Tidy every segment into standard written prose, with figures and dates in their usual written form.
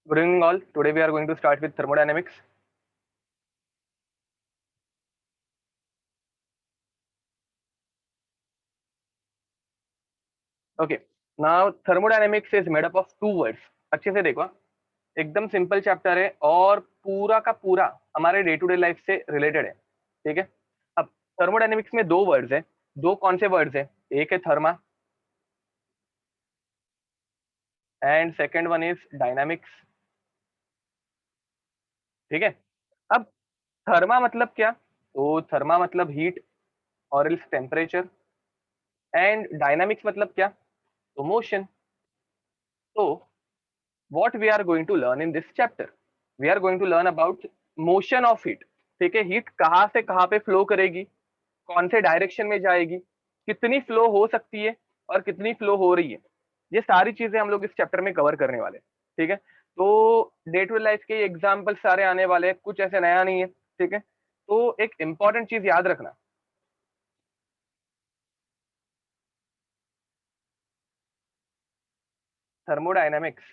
Good evening all. Today we are going to start with thermodynamics. Okay. Now thermodynamics is made up of two words. अच्छे से देखो, एकदम simple chapter है और पूरा का पूरा हमारे डे टू डे लाइफ से रिलेटेड है. ठीक है. अब थर्मोडायनेमिक्स में दो वर्ड्स है. दो कौन से वर्ड्स है? एक है thermo and second one is dynamics. ठीक है. अब थर्मा मतलब क्या? तो थर्मा मतलब हीट और इल्स टेम्परेचर. एंड डायनामिक्स मतलब क्या? तो मोशन. तो what we are going to learn in this chapter, we are going to learn about motion of heat. ठीक है. हीट कहां से कहां पे फ्लो करेगी, कौन से डायरेक्शन में जाएगी, कितनी फ्लो हो सकती है और कितनी फ्लो हो रही है, ये सारी चीजें हम लोग इस चैप्टर में कवर करने वाले हैं. ठीक है. तो डे टू लाइफ के एग्जाम्पल सारे आने वाले हैं, कुछ ऐसे नया नहीं है. ठीक है. तो एक इंपॉर्टेंट चीज याद रखना, thermodynamics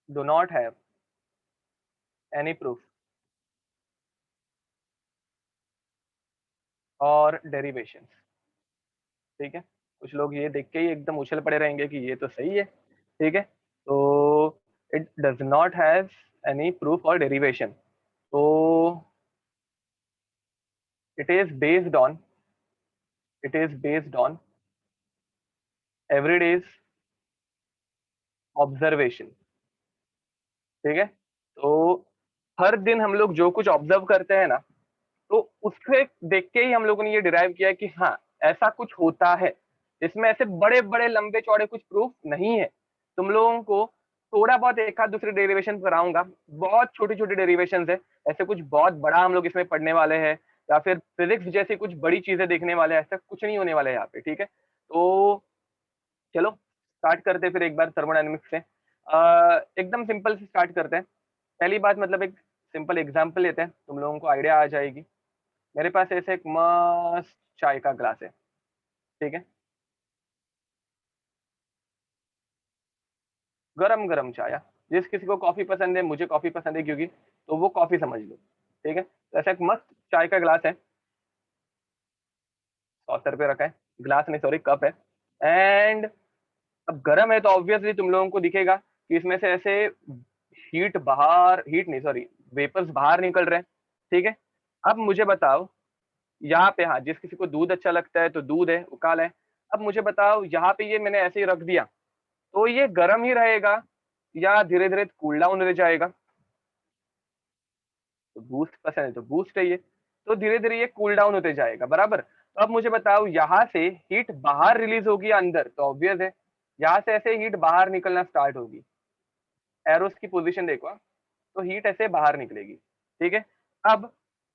do not have any proof or derivations. ठीक है. कुछ लोग ये देख के ही एकदम उछल पड़े रहेंगे कि ये तो सही है. ठीक है. तो it does not have any proof और डेरिवेशन. तो it is based on it is based on everyday observation. ठीक है. तो हर दिन हम लोग जो कुछ ऑब्जर्व करते हैं ना, तो उससे देख के ही हम लोगों ने ये डिराइव किया कि हाँ, ऐसा कुछ होता है. इसमें ऐसे बड़े बड़े लंबे चौड़े कुछ प्रूफ नहीं है. तुम लोगों को थोड़ा बहुत एक आध दूसरे डेरिवेशन कराऊंगा, बहुत छोटी छोटी डेरिवेशन है. ऐसे कुछ बहुत बड़ा हम लोग इसमें पढ़ने वाले हैं या फिर फिजिक्स जैसी कुछ बड़ी चीजें देखने वाले हैं, ऐसा कुछ नहीं होने वाला है यहाँ पे. ठीक है. तो चलो स्टार्ट करते हैं फिर एक बार थर्मोडायनेमिक्स से. एकदम सिंपल से स्टार्ट करते हैं. पहली बात मतलब एक सिंपल एग्जांपल लेते हैं, तुम लोगों को आइडिया आ जाएगी. मेरे पास ऐसे एक मस्त चाय का ग्लास है. ठीक है. गरम गरम चाय. जिस किसी को कॉफी पसंद है, मुझे कॉफी पसंद है क्योंकि, तो वो कॉफी समझ लो. ठीक है. तो ऐसा एक मस्त चाय का ग्लास है, सॉसर पे रखा है. ग्लास नहीं, सॉरी, कप है. एंड अब गरम है तो ऑब्वियसली तुम लोगों को दिखेगा कि इसमें से ऐसे हीट नहीं, सॉरी, वेपर्स बाहर निकल रहे हैं. ठीक है. अब मुझे बताओ, यहाँ पे, हाँ, जिस किसी को दूध अच्छा लगता है तो दूध है, उकाल है. अब मुझे बताओ, यहाँ पे ये मैंने ऐसे ही रख दिया, तो ये गर्म ही रहेगा या धीरे धीरे कूल डाउन हो जाएगा? तो बूस्ट पसंद है तो बूस्ट है ये, तो धीरे धीरे ये कूल डाउन होते जाएगा. बराबर. तो अब मुझे बताओ, यहाँ से हीट बाहर रिलीज होगी अंदर, तो ऑब्वियस है यहाँ से ऐसे हीट बाहर निकलना स्टार्ट होगी. एरोस की पोजीशन देखो, तो हीट ऐसे बाहर निकलेगी. ठीक है. अब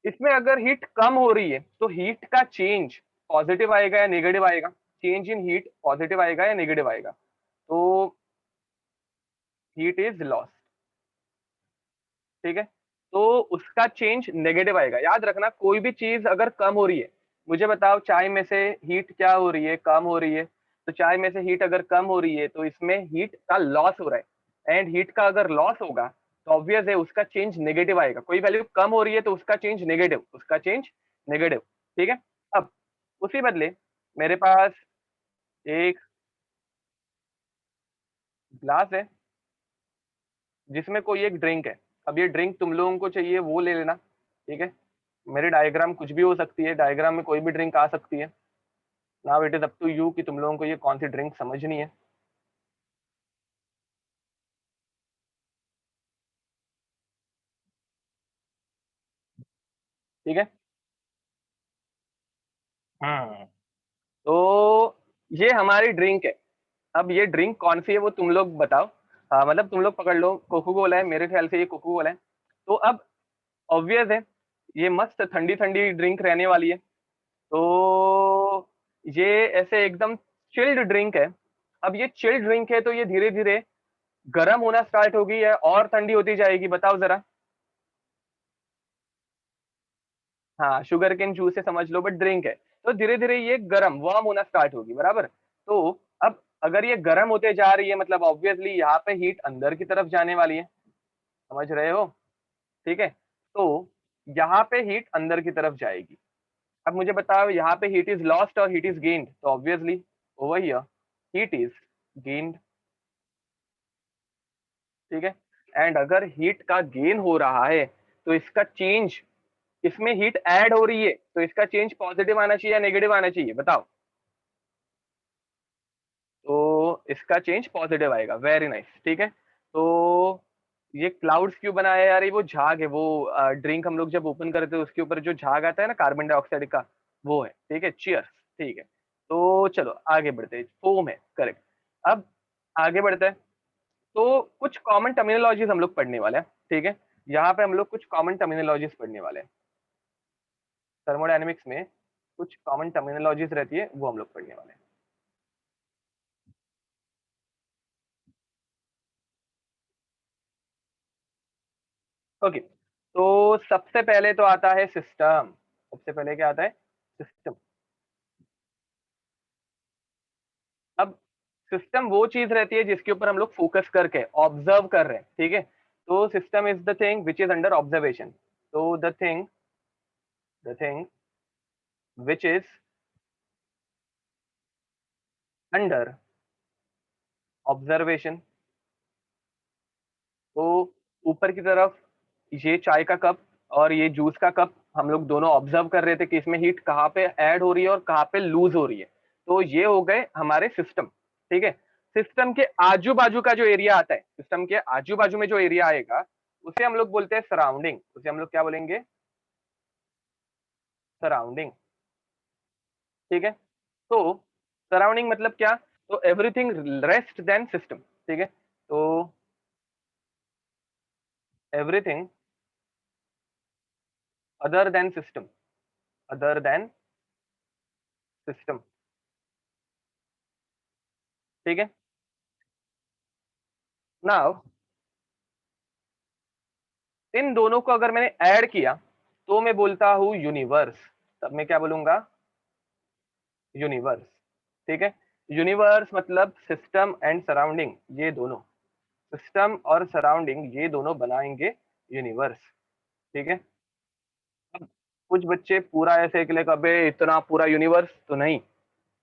इसमें अगर हीट कम हो रही है तो हीट का चेंज पॉजिटिव आएगा या नेगेटिव आएगा? चेंज इन हीट पॉजिटिव आएगा या नेगेटिव आएगा? तो हीट इज लॉस्ट. ठीक है. तो उसका चेंज नेगेटिव आएगा. याद रखना, कोई भी चीज अगर कम हो रही है, मुझे बताओ चाय में से हीट क्या हो रही है? कम हो रही है. तो चाय में से हीट अगर कम हो रही है तो इसमें हीट का लॉस हो रहा है. एंड हीट का अगर लॉस होगा तो ऑब्वियस है उसका चेंज नेगेटिव आएगा. कोई वैल्यू कम हो रही है तो उसका चेंज नेगेटिव. ठीक है. अब उसी बदले मेरे पास एक ग्लास है जिसमें कोई एक ड्रिंक है. अब ये ड्रिंक तुम लोगों को चाहिए वो ले लेना. ठीक है. मेरी डायग्राम कुछ भी हो सकती है, डायग्राम में कोई भी ड्रिंक आ सकती है. Now it is up to you कि तुम लोगों को ये कौन सी ड्रिंक समझनी है. ठीक है. हाँ. तो ये हमारी ड्रिंक है. अब ये ड्रिंक कौन सी है वो तुम लोग बताओ. मतलब तुम लोग पकड़ लो, कोको कोला है, मेरे ख्याल से ये कोको कोला है. तो अब ऑब्वियस है ये मस्त ठंडी ठंडी ड्रिंक रहने वाली है. तो ये ऐसे एकदम चिल्ड ड्रिंक है. अब ये चिल्ड ड्रिंक है तो ये धीरे धीरे गर्म होना स्टार्ट होगी या और ठंडी होती जाएगी? बताओ जरा. हाँ, शुगर केन जूस से समझ लो, बट ड्रिंक है. तो धीरे धीरे ये गर्म वार्म होना स्टार्ट होगी. बराबर. तो अब अगर ये गर्म होते जा रही है मतलब ऑब्वियसली यहाँ पे हीट अंदर की तरफ जाने वाली है, समझ रहे हो? ठीक है, तो यहाँ पे हीट अंदर की तरफ जाएगी। अब मुझे बताओ यहाँ पे हीट इज लॉस्ट और हीट इज गेन्ड, तो obviously over here heat is gained. ठीक है, एंड अगर हीट का गेन हो रहा है तो इसका चेंज, इसमें हीट ऐड हो रही है तो इसका चेंज पॉजिटिव आना चाहिए या नेगेटिव आना चाहिए, बताओ? तो इसका चेंज पॉजिटिव आएगा, वेरी नाइस। ठीक है, तो ये क्लाउड्स क्यों बनाया यार? ये वो झाग है, वो ड्रिंक हम लोग जब ओपन करते हैं उसके ऊपर जो झाग आता है ना कार्बन डाइऑक्साइड का, वो है। ठीक है, चीयर्स। ठीक है, तो चलो आगे बढ़ते हैं, फोम है करेक्ट। अब आगे बढ़ते हैं, तो कुछ कॉमन टर्मिनोलॉजीज हम लोग पढ़ने वाले हैं। ठीक है, यहाँ पे हम लोग कुछ कॉमन टर्मिनोलॉजीज पढ़ने वाले हैं। थर्मोडायनेमिक्स में कुछ कॉमन टर्मिनोलॉजीज रहती है, वो हम लोग पढ़ने वाले हैं। ओके, तो सबसे पहले तो आता है सिस्टम। सबसे पहले क्या आता है? सिस्टम। अब सिस्टम वो चीज रहती है जिसके ऊपर हम लोग फोकस करके ऑब्जर्व कर रहे हैं। ठीक है, तो system is the thing which is under observation. तो the thing which is under observation. तो ऊपर की तरफ ये चाय का कप और ये जूस का कप हम लोग दोनों ऑब्जर्व कर रहे थे कि इसमें हीट कहाँ पे ऐड हो रही है और कहाँ पे लूज हो रही है। तो ये हो गए हमारे सिस्टम। ठीक है, सिस्टम के आजू बाजू का जो एरिया आता है, सिस्टम के आजू बाजू में जो एरिया आएगा उसे हम लोग बोलते हैं सराउंडिंग। उसे हम लोग क्या बोलेंगे? सराउंडिंग। ठीक है, तो सराउंडिंग मतलब क्या? तो एवरीथिंग रेस्ट देन सिस्टम। ठीक है, तो everything other than system, other than system. ठीक है, नाउ इन दोनों को अगर मैंने ऐड किया तो मैं बोलता हूं यूनिवर्स। तब मैं क्या बोलूंगा? यूनिवर्स। ठीक है, यूनिवर्स मतलब सिस्टम एंड सराउंडिंग, ये दोनों, सिस्टम और सराउंडिंग ये दोनों बनाएंगे यूनिवर्स। ठीक है, अब कुछ बच्चे पूरा ऐसे के लिए कबे इतना पूरा यूनिवर्स तो नहीं।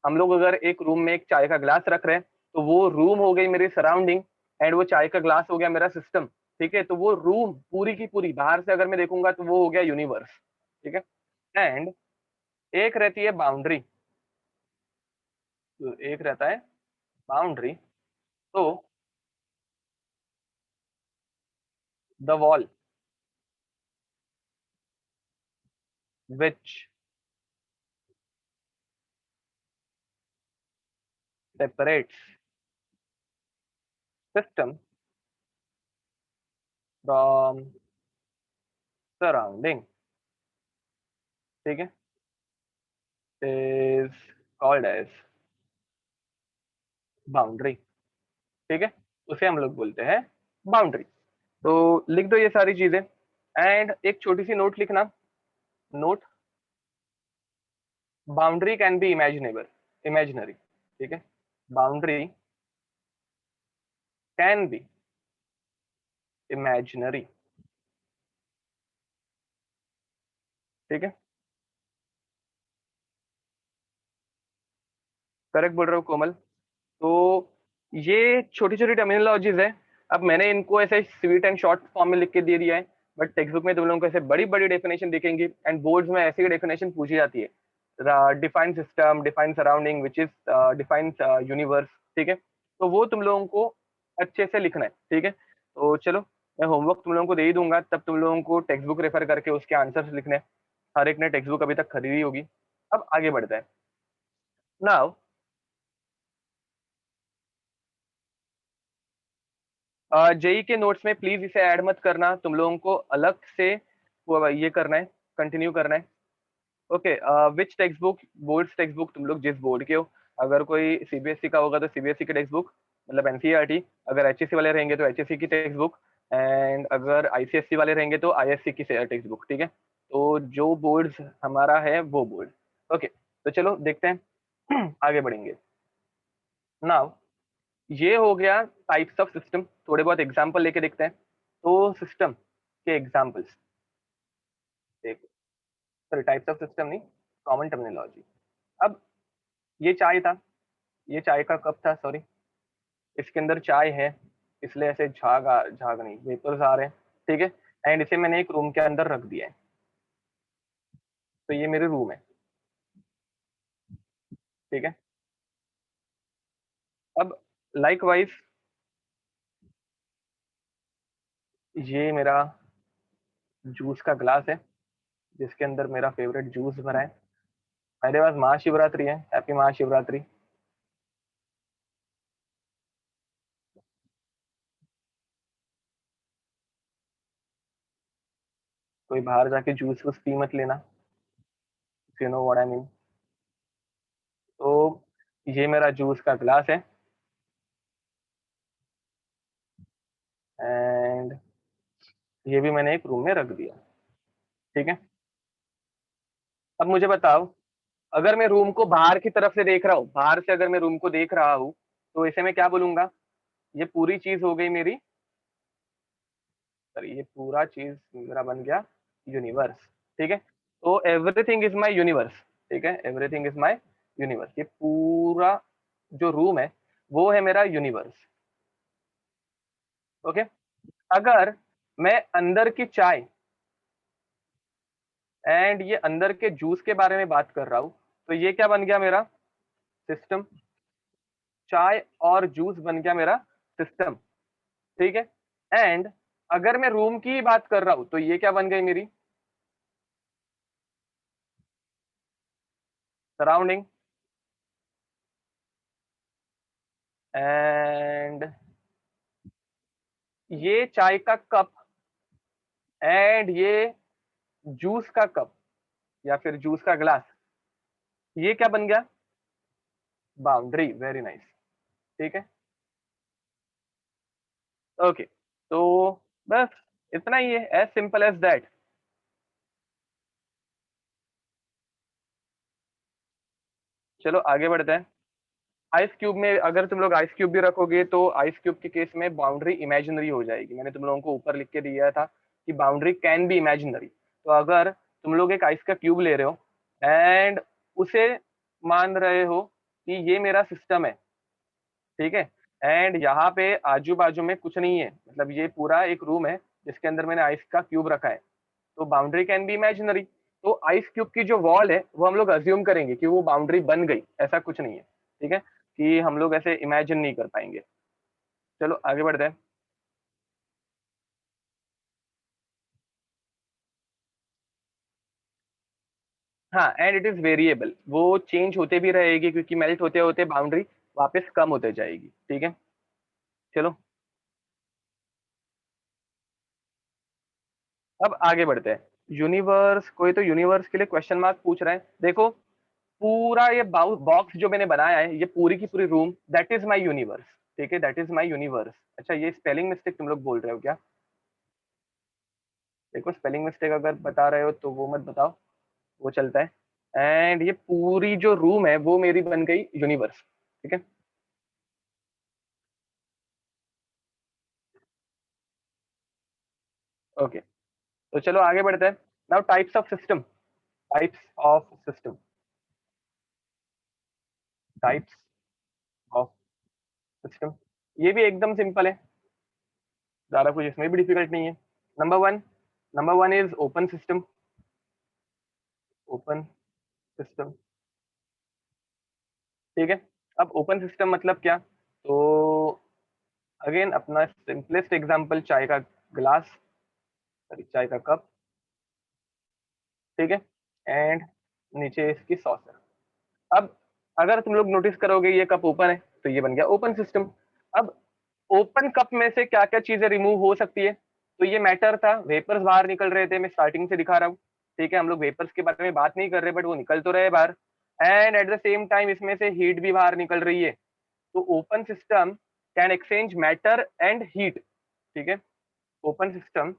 हम लोग अगर एक रूम में एक चाय का ग्लास रख रहे हैं तो वो रूम हो गई मेरी सराउंडिंग एंड वो चाय का ग्लास हो गया मेरा सिस्टम। ठीक है, तो वो रूम पूरी की पूरी बाहर से अगर मैं देखूंगा तो वो हो गया यूनिवर्स। ठीक है, एंड एक रहती है बाउंड्री, तो एक रहता है बाउंड्री। तो the wall which separates system from surrounding. ठीक है, इज कॉल्ड एज बाउंड्री। ठीक है, उसे हम लोग बोलते हैं बाउंड्री। तो लिख दो ये सारी चीजें एंड एक छोटी सी नोट लिखना। Note, boundary can be imaginable, imaginary. ठीक है, बाउंड्री कैन बी इमेजिनरी। ठीक है, करेक्ट बोल रहे हो कोमल। तो ये छोटी छोटी टर्मिनोलॉजीज है। अब मैंने इनको ऐसे स्वीट एंड शॉर्ट फॉर्म में लिख के दे दिया है, बट टेक्स्ट बुक में तुम लोगों को ऐसे बड़ी बड़ी डेफिनेशन दिखेंगी एंड बोर्ड्स में ऐसी डेफिनेशन पूछी जाती है। Define system, define surrounding which is define universe. ठीक है, तो वो तुम लोगों को अच्छे से लिखना है। ठीक है, तो चलो मैं होमवर्क तुम लोगों को दे ही दूंगा, तब तुम लोगों को टेक्स्ट बुक रेफर करके उसके आंसर्स लिखने हैं। हर एक ने टेक्स्ट बुक अभी तक खरीदी होगी। अब आगे बढ़ते हैं। नाउ जेई के नोट्स में प्लीज इसे ऐड मत करना, तुम लोगों को अलग से वो ये करना है, कंटिन्यू करना है। Okay, which text book, boards text book, तुम लोग जिस बोर्ड के हो, अगर कोई सीबीएसई का होगा तो सीबीएसई की टेक्स्ट बुक मतलब एनसीईआरटी, अगर एचएससी वाले रहेंगे तो एचएससी की टेक्स्ट बुक, एंड अगर आईसीएससी वाले रहेंगे तो आईएससी की टेक्स्ट बुक। ठीक है, तो जो बोर्ड्स हमारा है वो बोर्ड। ओके, तो चलो देखते हैं आगे बढ़ेंगे। नाउ ये हो गया टाइप्स ऑफ सिस्टम। थोड़े बहुत एग्जांपल लेके देखते हैं। तो सिस्टम के examples, sorry types of system नहीं, कॉमन टर्मिनोलॉजी। अब ये चाय था, ये चाय का कप था, सॉरी, इसके अंदर चाय है, इसलिए ऐसे झाग नहीं, वेपर्स आ रहे हैं, ठीक है। एंड इसे मैंने एक रूम के अंदर रख दिया है, तो ये मेरे रूम है, ठीक है। अब लाइकवाइज ये मेरा जूस का ग्लास है, जिसके अंदर मेरा फेवरेट जूस भरा है। मेरे पास महाशिवरात्रि है, हैप्पी महाशिवरात्रि। कोई बाहर जाके जूस वूस पी मत लेना, you know what I mean. तो ये मेरा जूस का ग्लास है, एंड ये भी मैंने एक रूम में रख दिया, ठीक है। अब मुझे बताओ, अगर मैं रूम को बाहर की तरफ से देख रहा हूँ, बाहर से अगर मैं रूम को देख रहा हूँ, तो इसे मैं क्या बोलूंगा? ये पूरी चीज हो गई मेरी, सॉरी, ये पूरा चीज मेरा बन गया यूनिवर्स, ठीक है। तो एवरीथिंग इज माई यूनिवर्स, ठीक है, एवरीथिंग इज माई यूनिवर्स। ये पूरा जो रूम है वो है मेरा यूनिवर्स, ओके। अगर मैं अंदर की चाय एंड ये अंदर के जूस के बारे में बात कर रहा हूं, तो ये क्या बन गया मेरा? सिस्टम। चाय और जूस बन गया मेरा सिस्टम, ठीक है। एंड अगर मैं रूम की बात कर रहा हूं, तो ये क्या बन गई मेरी? सराउंडिंग। एंड ये चाय का कप एंड ये जूस का कप या फिर जूस का ग्लास, ये क्या बन गया? बाउंड्री। वेरी नाइस, ठीक है, ओके। तो बस इतना ही है, एज सिंपल एज दैट। चलो आगे बढ़ते हैं। आइस क्यूब में अगर तुम लोग आइस क्यूब भी रखोगे, तो आइस क्यूब के केस में बाउंड्री इमेजिनरी हो जाएगी। मैंने तुम लोगों को ऊपर लिख के दिया था कि बाउंड्री कैन बी इमेजिनरी। तो अगर तुम लोग एक आइस का क्यूब ले रहे हो एंड उसे मान रहे हो कि ये मेरा सिस्टम है, ठीक है, एंड यहाँ पे आजू बाजू में कुछ नहीं है, मतलब ये पूरा एक रूम है जिसके अंदर मैंने आइस का क्यूब रखा है, तो बाउंड्री कैन बी इमेजिनरी। तो आइस क्यूब की जो वॉल है वो हम लोग अज्यूम करेंगे कि वो बाउंड्री बन गई, ऐसा कुछ नहीं है, ठीक है, कि हम लोग ऐसे इमेजिन नहीं कर पाएंगे। चलो आगे बढ़ते हैं। हाँ, एंड इट इज वेरिएबल, वो चेंज होते भी रहेगी क्योंकि मेल्ट होते होते बाउंड्री वापस कम होते जाएगी, ठीक है। चलो अब आगे बढ़ते हैं। यूनिवर्स, कोई तो यूनिवर्स के लिए क्वेश्चन मार्क पूछ रहा है। देखो, पूरा ये बॉक्स जो मैंने बनाया है, ये पूरी की पूरी room, that is my universe, ठीक है, दैट इज माई यूनिवर्स। अच्छा, ये स्पेलिंग मिस्टेक तुम लोग बोल रहे हो क्या? देखो, स्पेलिंग मिस्टेक अगर बता रहे हो तो वो मत बताओ, वो चलता है। एंड ये पूरी जो रूम है वो मेरी बन गई यूनिवर्स, ठीक है, ओके। तो चलो आगे बढ़ते हैं। Now types of system, types of system, types of system, ये भी एकदम सिंपल है, ज्यादा कुछ इसमें भी डिफिकल्ट नहीं है। Number one, number one is open system, open system, ठीक है। अब ओपन सिस्टम मतलब क्या? तो अगेन अपना सिंपलेस्ट एग्जांपल, चाय का ग्लास, सॉरी चाय का कप, ठीक है, एंड नीचे इसकी सॉसर। अब अगर तुम लोग नोटिस करोगे ये कप ओपन है, तो ये बन गया ओपन सिस्टम। अब ओपन कप में से क्या क्या चीजें रिमूव हो सकती है? तो ये मैटर था, वेपर्स बाहर निकल रहे थे, मैं स्टार्टिंग से दिखा रहा हूँ, ठीक है। हम लोग वेपर्स के बारे में बात नहीं कर रहे, बट वो निकल तो रहे बाहर, and at the same time इसमें से हीट भी बाहर निकल रही है। तो open system can exchange matter and heat, ठीक है, open system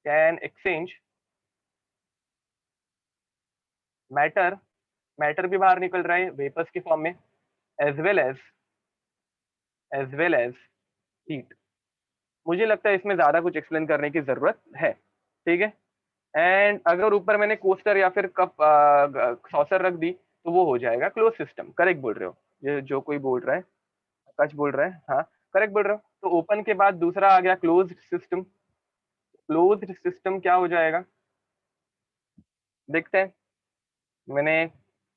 can exchange matter, matter भी बाहर निकल रहा है वेपर्स के फॉर्म में, as well as as well as heat. मुझे लगता है इसमें ज्यादा कुछ एक्सप्लेन करने की जरूरत है, ठीक है। एंड अगर ऊपर मैंने कोस्टर या फिर कप सॉसर रख दी तो वो हो जाएगा क्लोज सिस्टम। करेक्ट बोल रहे हो, ये जो कोई बोल रहा है, आकाश बोल रहा है, हाँ करेक्ट बोल रहे हो। तो ओपन के बाद दूसरा आ गया क्लोज सिस्टम। क्लोज सिस्टम क्या हो जाएगा, देखते हैं। मैंने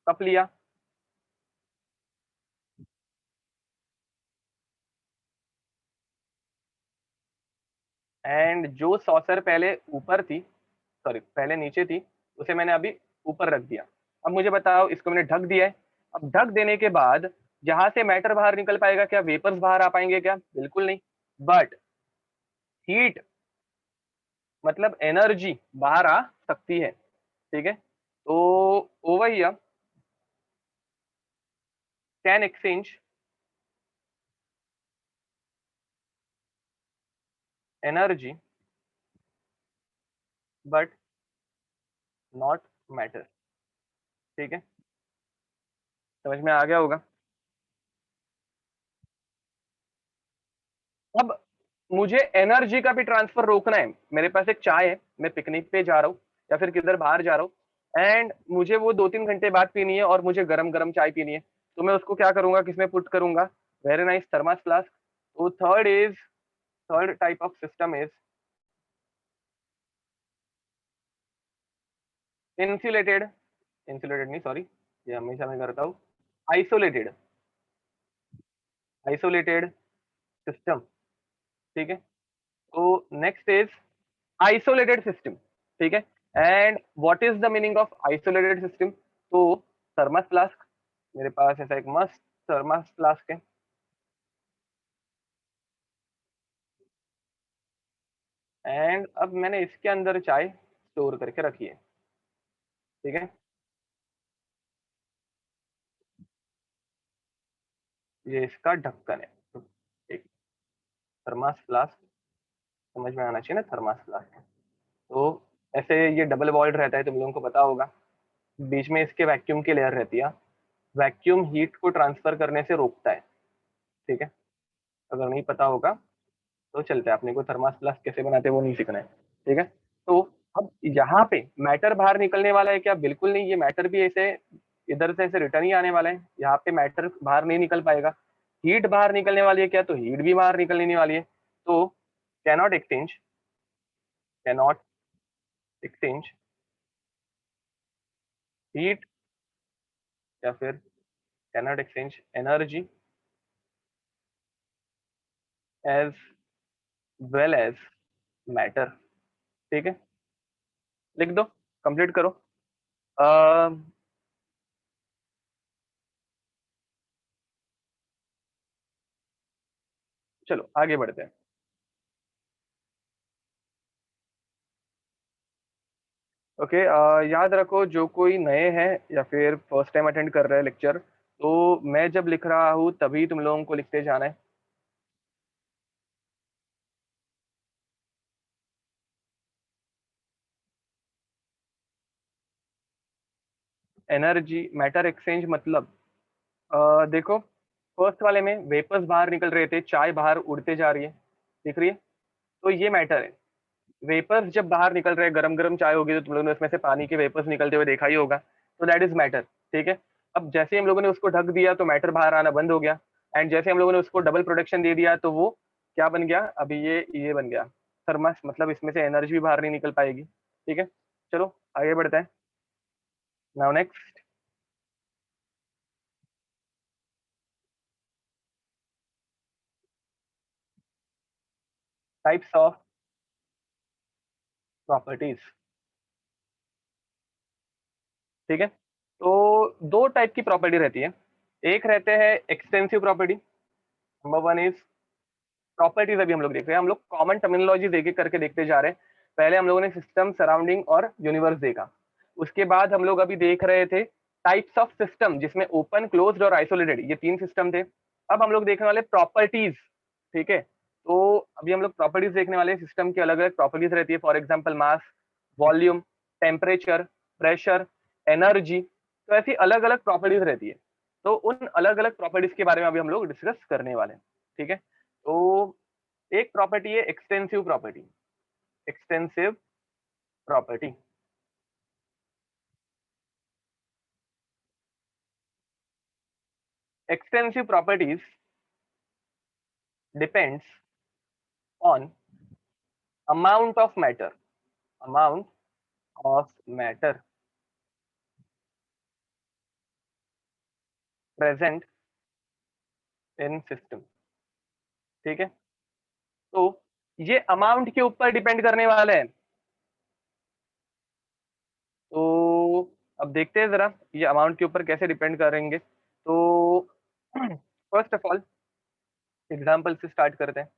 कप लिया, एंड जो सॉसर पहले ऊपर थी, सॉरी पहले नीचे थी, उसे मैंने अभी ऊपर रख दिया। अब मुझे बताओ, इसको मैंने ढक दिया है। अब ढक देने के बाद जहां से मैटर बाहर निकल पाएगा क्या, वेपर्स बाहर आ पाएंगे क्या, बिल्कुल नहीं। बट हीट मतलब एनर्जी बाहर आ सकती है, ठीक है। तो over here can exchange energy but not matter, ठीक है। समझ में आ गया होगा। अब मुझे एनर्जी का भी ट्रांसफर रोकना है। मेरे पास एक चाय है, मैं पिकनिक पे जा रहा हूँ या फिर किधर बाहर जा रहा हूँ, एंड मुझे वो 2-3 घंटे बाद पीनी है और मुझे गरम गरम चाय पीनी है। तो मैं उसको क्या करूंगा, किसमें पुट करूंगा, वेरी नाइस, थर्मास फ्लास्क। तो third type of system is insulated. Insulated नहीं, सॉरी, ये हमेशा मैं करता हूँ, आइसोलेटेड। आइसोलेटेड सिस्टम, ठीक है। तो नेक्स्ट इज आइसोलेटेड सिस्टम, ठीक है। And what is the meaning of isolated system, तो थर्मस फ्लास्क, मेरे पास ऐसा एक मस्त थर्मस फ्लास्क है, एंड अब मैंने इसके अंदर चाय स्टोर करके रखी है, ठीक है। ये इसका ढक्कन है, तो एक थर्मस फ्लास्क, समझ में आना चाहिए ना, थर्मस फ्लास्क। तो ऐसे ये डबल वॉल्ड रहता है, तुम लोगों को पता होगा। बीच में इसके वैक्यूम की लेयर रहती है, वैक्यूम हीट को ट्रांसफर करने से रोकता है, ठीक है। अगर नहीं पता होगा तो चलते हैं, अपने को थर्मास फ्लास्क कैसे बनाते हैं वो नहीं सीखना है, ठीक है। तो अब यहाँ पे मैटर बाहर निकलने वाला है क्या, बिल्कुल नहीं। ये मैटर भी ऐसे इधर से ऐसे रिटर्न ही आने वाला है, यहाँ पे मैटर बाहर नहीं निकल पाएगा। हीट बाहर निकलने वाली है क्या, तो हीट भी बाहर निकलने वाली है। तो cannot exchange, cannot exchange heat या फिर cannot exchange energy as well as matter, ठीक है। लिख दो, कंप्लीट करो। अ, चलो आगे बढ़ते हैं। ओके, याद रखो, जो कोई नए हैं या फिर फर्स्ट टाइम अटेंड कर रहे हैं लेक्चर, तो मैं जब लिख रहा हूँ तभी तुम लोगों को लिखते जाना है। एनर्जी मैटर एक्सचेंज मतलब, देखो, फर्स्ट वाले में वेपर्स बाहर निकल रहे थे, चाय बाहर उड़ते जा रही है, दिख रही है, तो ये मैटर है। वेपर्स जब बाहर निकल रहे हैं, गरम गरम चाय होगी तो तुम लोगों ने उसमें से पानी के वेपर्स निकलते हुए देखा ही होगा, तो दैट इज मैटर, ठीक है। अब जैसे हम लोगों ने उसको ढक दिया तो मैटर बाहर आना बंद हो गया, एंड जैसे हम लोगों ने उसको डबल प्रोटेक्शन दे दिया तो वो क्या बन गया, अभी ये बन गया थर्मस, मतलब इसमें से एनर्जी भी बाहर नहीं निकल पाएगी, ठीक है। चलो आगे बढ़ते हैं। Now next, types of properties, ठीक है। तो दो टाइप की प्रॉपर्टी रहती है। एक रहते हैं extensive property, number one is properties. अभी हम लोग देख रहे हैं, हम लोग कॉमन टर्मिनोलॉजी देके करके देखते जा रहे हैं। पहले हम लोगों ने सिस्टम, सराउंडिंग और यूनिवर्स देखा। उसके बाद हम लोग अभी देख रहे थे टाइप्स ऑफ सिस्टम, जिसमें ओपन, क्लोज्ड और आइसोलेटेड, ये तीन सिस्टम थे। अब हम लोग देखने वाले प्रॉपर्टीज, ठीक है। तो अभी हम लोग प्रॉपर्टीज देखने वाले सिस्टम की, अलग अलग प्रॉपर्टीज रहती है, for example mass, volume, temperature, pressure, energy, तो ऐसी अलग अलग प्रॉपर्टीज रहती है। तो उन अलग अलग प्रॉपर्टीज के बारे में अभी हम लोग डिस्कस करने वाले हैं, ठीक है। तो एक प्रॉपर्टी है extensive property, extensive property. Extensive properties depends on amount of matter, amount of matter present in system। ठीक है। तो ये अमाउंट के ऊपर डिपेंड करने वाले हैं। तो अब देखते हैं जरा ये अमाउंट के ऊपर कैसे डिपेंड करेंगे। तो फर्स्ट ऑफ ऑल एग्जांपल से स्टार्ट करते हैं।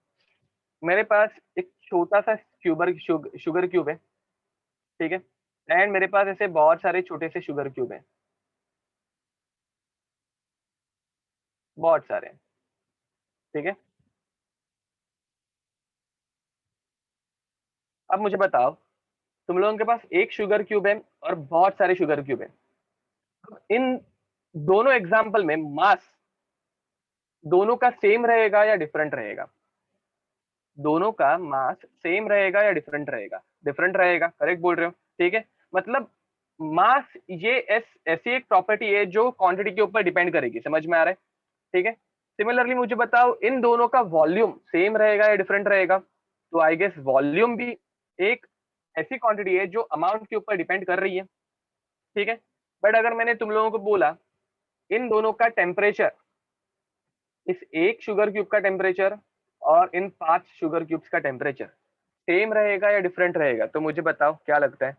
मेरे पास एक छोटा सा शुगर क्यूब है, ठीक है। एंड मेरे पास ऐसे बहुत सारे छोटे से शुगर क्यूब हैं, बहुत सारे हैं, ठीक है। अब मुझे बताओ, तुम लोगों के पास एक शुगर क्यूब है और बहुत सारे शुगर क्यूब है। इन दोनों एग्जाम्पल में मास दोनों का सेम रहेगा या डिफरेंट रहेगा? दोनों का मास सेम रहेगा या डिफरेंट रहेगा? डिफरेंट रहेगा, करेक्ट बोल रहे हो, ठीक है। मतलब मास ये ऐसी एक प्रॉपर्टी है जो क्वांटिटी के ऊपर डिपेंड करेगी, समझ में आ रहा है, ठीक है। सिमिलरली मुझे बताओ इन दोनों का वॉल्यूम सेम रहेगा या डिफरेंट रहेगा? तो आई गेस वॉल्यूम भी एक ऐसी क्वांटिटी है जो अमाउंट के ऊपर डिपेंड कर रही है, ठीक है। बट अगर मैंने तुम लोगों को बोला इन दोनों का टेम्परेचर, इस एक शुगर क्यूब का टेम्परेचर और इन 5 शुगर क्यूब्स का टेम्परेचर सेम रहेगा या डिफरेंट रहेगा? तो मुझे बताओ क्या लगता है।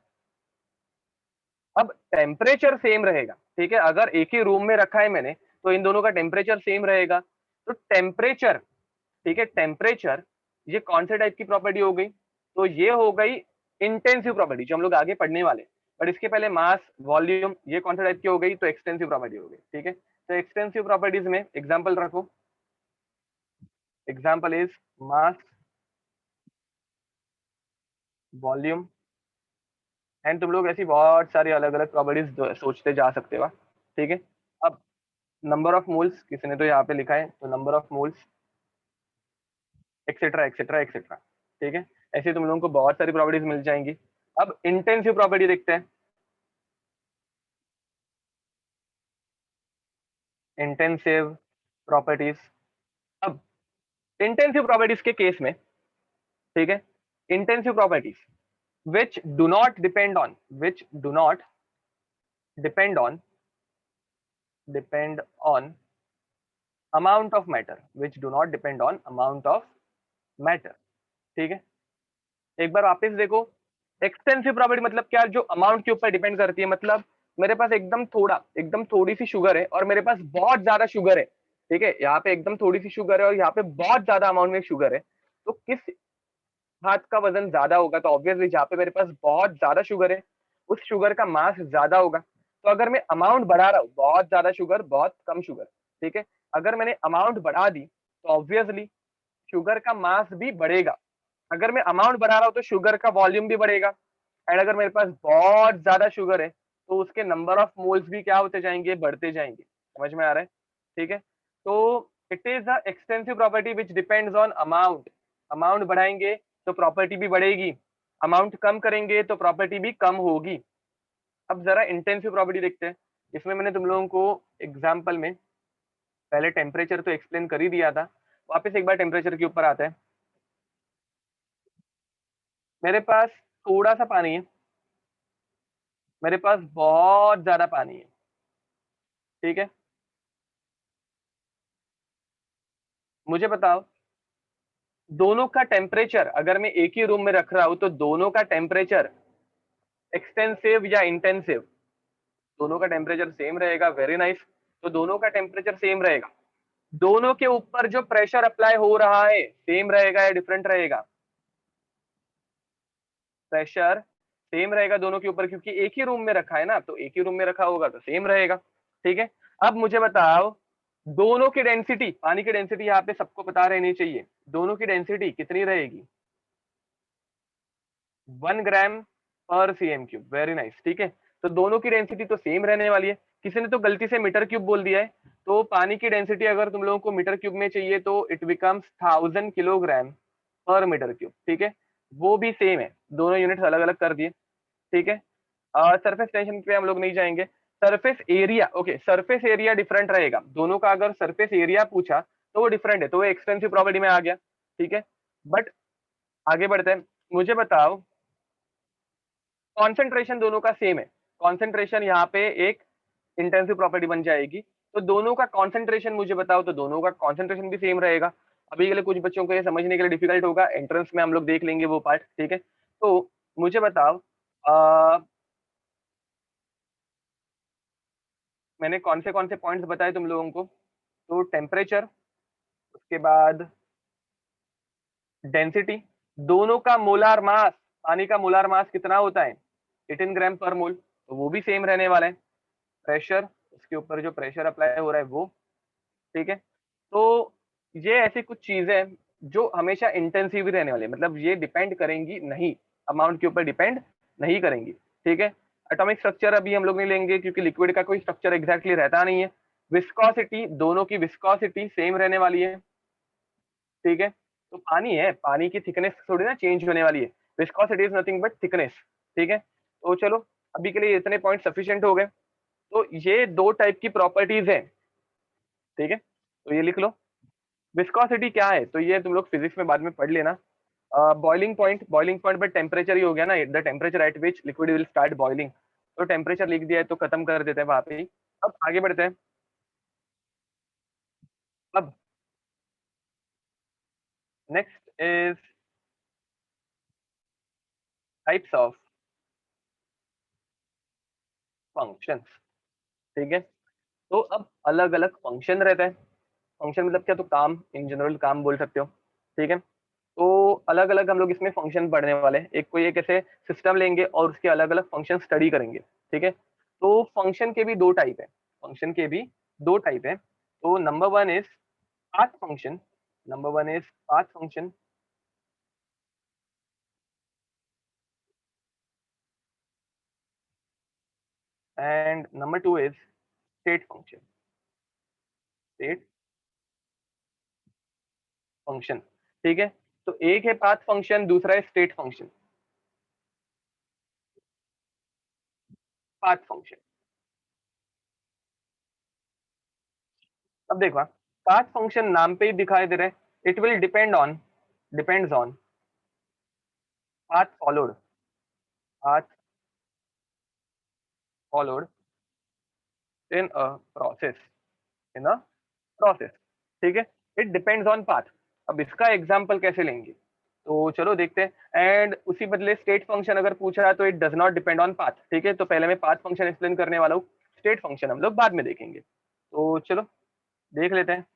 अब टेम्परेचर सेम रहेगा, ठीक है। अगर एक ही रूम में रखा है मैंने तो इन दोनों का टेम्परेचर सेम रहेगा। तो टेम्परेचर, ठीक है, टेम्परेचर ये कौन से टाइप की प्रॉपर्टी हो गई? तो ये हो गई इंटेंसिव प्रॉपर्टी जो हम लोग आगे पढ़ने वाले। बट इसके पहले मास वॉल्यूम ये कौन सा टाइप की हो गई? तो एक्सटेंसिव प्रॉपर्टी हो गई, ठीक है। तो एक्सटेंसिव प्रॉपर्टीज में एग्जांपल रखो। Example is mass, volume, and तुम लोग ऐसी बहुत सारी अलग अलग प्रॉपर्टीज सोचते जा सकते हो, ठीक है। अब नंबर ऑफ मोल्स किसी ने तो यहाँ पे लिखा है, तो number of moles etcetera etcetera etcetera, ठीक है। ऐसे तुम लोगों को बहुत सारी प्रॉपर्टीज मिल जाएंगी। अब इंटेंसिव प्रॉपर्टी देखते हैं। Intensive properties. अब इंटेंसिव प्रॉपर्टीज के केस में, ठीक है, intensive properties which do not depend on, which do not depend on, depend on amount of matter, which do not depend on amount of matter, ठीक है। एक बार वापस देखो, एक्सटेंसिव प्रॉपर्टी मतलब क्या? जो अमाउंट के ऊपर डिपेंड करती है। मतलब मेरे पास एकदम थोड़ी सी शुगर है और मेरे पास बहुत ज्यादा शुगर है, ठीक है। यहाँ पे एकदम थोड़ी सी शुगर है और यहाँ पे बहुत ज्यादा अमाउंट में शुगर है। तो किस हाथ का वजन ज्यादा होगा? तो ऑब्वियसली जहाँ पे मेरे पास बहुत ज्यादा शुगर है उस शुगर का मास ज्यादा होगा। तो अगर मैं अमाउंट बढ़ा रहा हूँ, बहुत ज्यादा शुगर बहुत कम शुगर, ठीक है, अगर मैंने अमाउंट बढ़ा दी तो ऑब्वियसली शुगर का मास भी बढ़ेगा। अगर मैं अमाउंट बढ़ा रहा हूँ तो शुगर का वॉल्यूम भी बढ़ेगा। एंड अगर मेरे पास बहुत ज्यादा शुगर है तो उसके नंबर ऑफ मोल्स भी क्या होते जाएंगे? बढ़ते जाएंगे। समझ में आ रहा है, ठीक है। तो it is the extensive property which depends on amount. Amount बढ़ाएंगे तो प्रॉपर्टी भी बढ़ेगी, अमाउंट कम करेंगे तो प्रॉपर्टी भी कम होगी। अब जरा इंटेंसिव प्रॉपर्टी देखते हैं। इसमें मैंने तुम लोगों को एग्जाम्पल में पहले टेम्परेचर तो एक्सप्लेन कर ही दिया था, वापस एक बार टेम्परेचर के ऊपर आते हैं। मेरे पास थोड़ा सा पानी है, मेरे पास बहुत ज्यादा पानी है, ठीक है। मुझे बताओ दोनों का टेम्परेचर अगर मैं एक ही रूम में रख रहा हूं तो दोनों का टेम्परेचर एक्सटेंसिव या इंटेंसिव? दोनों का टेम्परेचर सेम रहेगा, वेरी नाइस। तो दोनों का टेम्परेचर सेम रहेगा। दोनों के ऊपर जो प्रेशर अप्लाई हो रहा है सेम रहेगा या डिफरेंट रहेगा? प्रेशर सेम रहेगा दोनों के ऊपर, क्योंकि एक ही रूम में रखा है ना, तो एक ही रूम में रखा होगा तो सेम रहेगा, ठीक है। अब मुझे बताओ दोनों की डेंसिटी, पानी की डेंसिटी यहाँ पे सबको पता रहनी चाहिए। दोनों की डेंसिटी कितनी रहेगी? 1 ग्राम पर सीएम क्यूब, वेरी नाइस, ठीक है। तो दोनों की डेंसिटी तो सेम रहने वाली है। किसी ने तो गलती से मीटर क्यूब बोल दिया है, तो पानी की डेंसिटी अगर तुम लोगों को मीटर क्यूब में चाहिए तो इट बिकम्स 1000 किलोग्राम पर मीटर क्यूब, ठीक है। वो भी सेम है, दोनों यूनिट्स अलग अलग कर दिए, ठीक है। सरफेस टेंशन पे हम लोग नहीं जाएंगे। Surface area, okay, surface area different रहेगा दोनों का। अगर सरफेस एरिया पूछा तो वो डिफरेंट है, तो वो एक्सटेंसिव प्रॉपर्टी में आ गया, ठीक है। बट आगे बढ़ते हैं, मुझे बताओ कॉन्सेंट्रेशन दोनों का सेम है। कॉन्सेंट्रेशन यहाँ पे एक इंटेंसिव प्रॉपर्टी बन जाएगी, तो दोनों का कॉन्सेंट्रेशन मुझे बताओ, तो दोनों का कॉन्सेंट्रेशन भी सेम रहेगा। अभी के लिए कुछ बच्चों को ये समझने के लिए डिफिकल्ट होगा, एंट्रेंस में हम लोग देख लेंगे वो पार्ट, ठीक है। तो मुझे बताओ, मैंने कौन से पॉइंट्स बताए तुम लोगों को? तो टेम्परेचर, उसके बाद डेंसिटी, दोनों का मोलार मास, पानी का मोलार मास कितना होता है 18 ग्राम पर मोल, तो वो भी सेम रहने वाला है। प्रेशर, उसके ऊपर जो प्रेशर अप्लाई हो रहा है वो, ठीक है। तो ये ऐसी कुछ चीजें हैं जो हमेशा इंटेंसिव ही रहने वाली है, मतलब ये डिपेंड करेंगी नहीं, अमाउंट के ऊपर डिपेंड नहीं करेंगी, ठीक है। एटॉमिक स्ट्रक्चर अभी हम लोग नहीं लेंगे क्योंकि लिक्विड का कोई स्ट्रक्चर एग्जैक्टली रहता नहीं है। विस्कोसिटी, दोनों की विस्कोसिटी सेम रहने वाली है, ठीक है। तो पानी है, पानी की थिकनेस थोड़ी ना चेंज होने वाली है, viscosity is nothing but thickness, ठीक है। तो चलो अभी के लिए इतने पॉइंट सफिशिएंट हो गए। तो ये दो टाइप की प्रॉपर्टीज है, ठीक है, तो ये लिख लो। विस्कोसिटी क्या है, तो ये तुम लोग फिजिक्स में बाद में पढ़ लेना। Boiling point, boiling point but temperature ही हो गया ना, the temperature at which liquid will start boiling. तो टेम्परेचर लिख दिया है तो खत्म कर देते हैं वहां पे ही। अब आगे बढ़ते हैं। अब next is types of functions, ठीक है। तो अब अलग अलग फंक्शन रहता है। फंक्शन मतलब क्या, तो काम, इन जनरल काम बोल सकते हो, ठीक है। तो अलग अलग हम लोग इसमें फंक्शन पढ़ने वाले हैं, एक कोई एक ऐसे सिस्टम लेंगे और उसके अलग अलग फंक्शन स्टडी करेंगे, ठीक है। तो फंक्शन के भी दो टाइप है, फंक्शन के भी दो टाइप है। तो number one is path function, number one is path function, and number two is state function, state function, ठीक है। तो एक है पाथ फंक्शन, दूसरा है स्टेट फंक्शन। पाथ फंक्शन, अब देखो, पाथ फंक्शन नाम पे ही दिखाई दे रहा है, it will depend on, depends on path followed, path followed in a process, in a process, ठीक है। It depends on path. अब इसका एग्जांपल कैसे लेंगे, तो चलो देखते हैं। एंड उसी बदले स्टेट फंक्शन अगर पूछा है तो it does not depend on path, ठीक है। तो पहले मैं पाथ फंक्शन एक्सप्लेन करने वाला हूँ, स्टेट फंक्शन हम लोग बाद में देखेंगे। तो चलो देख लेते हैं।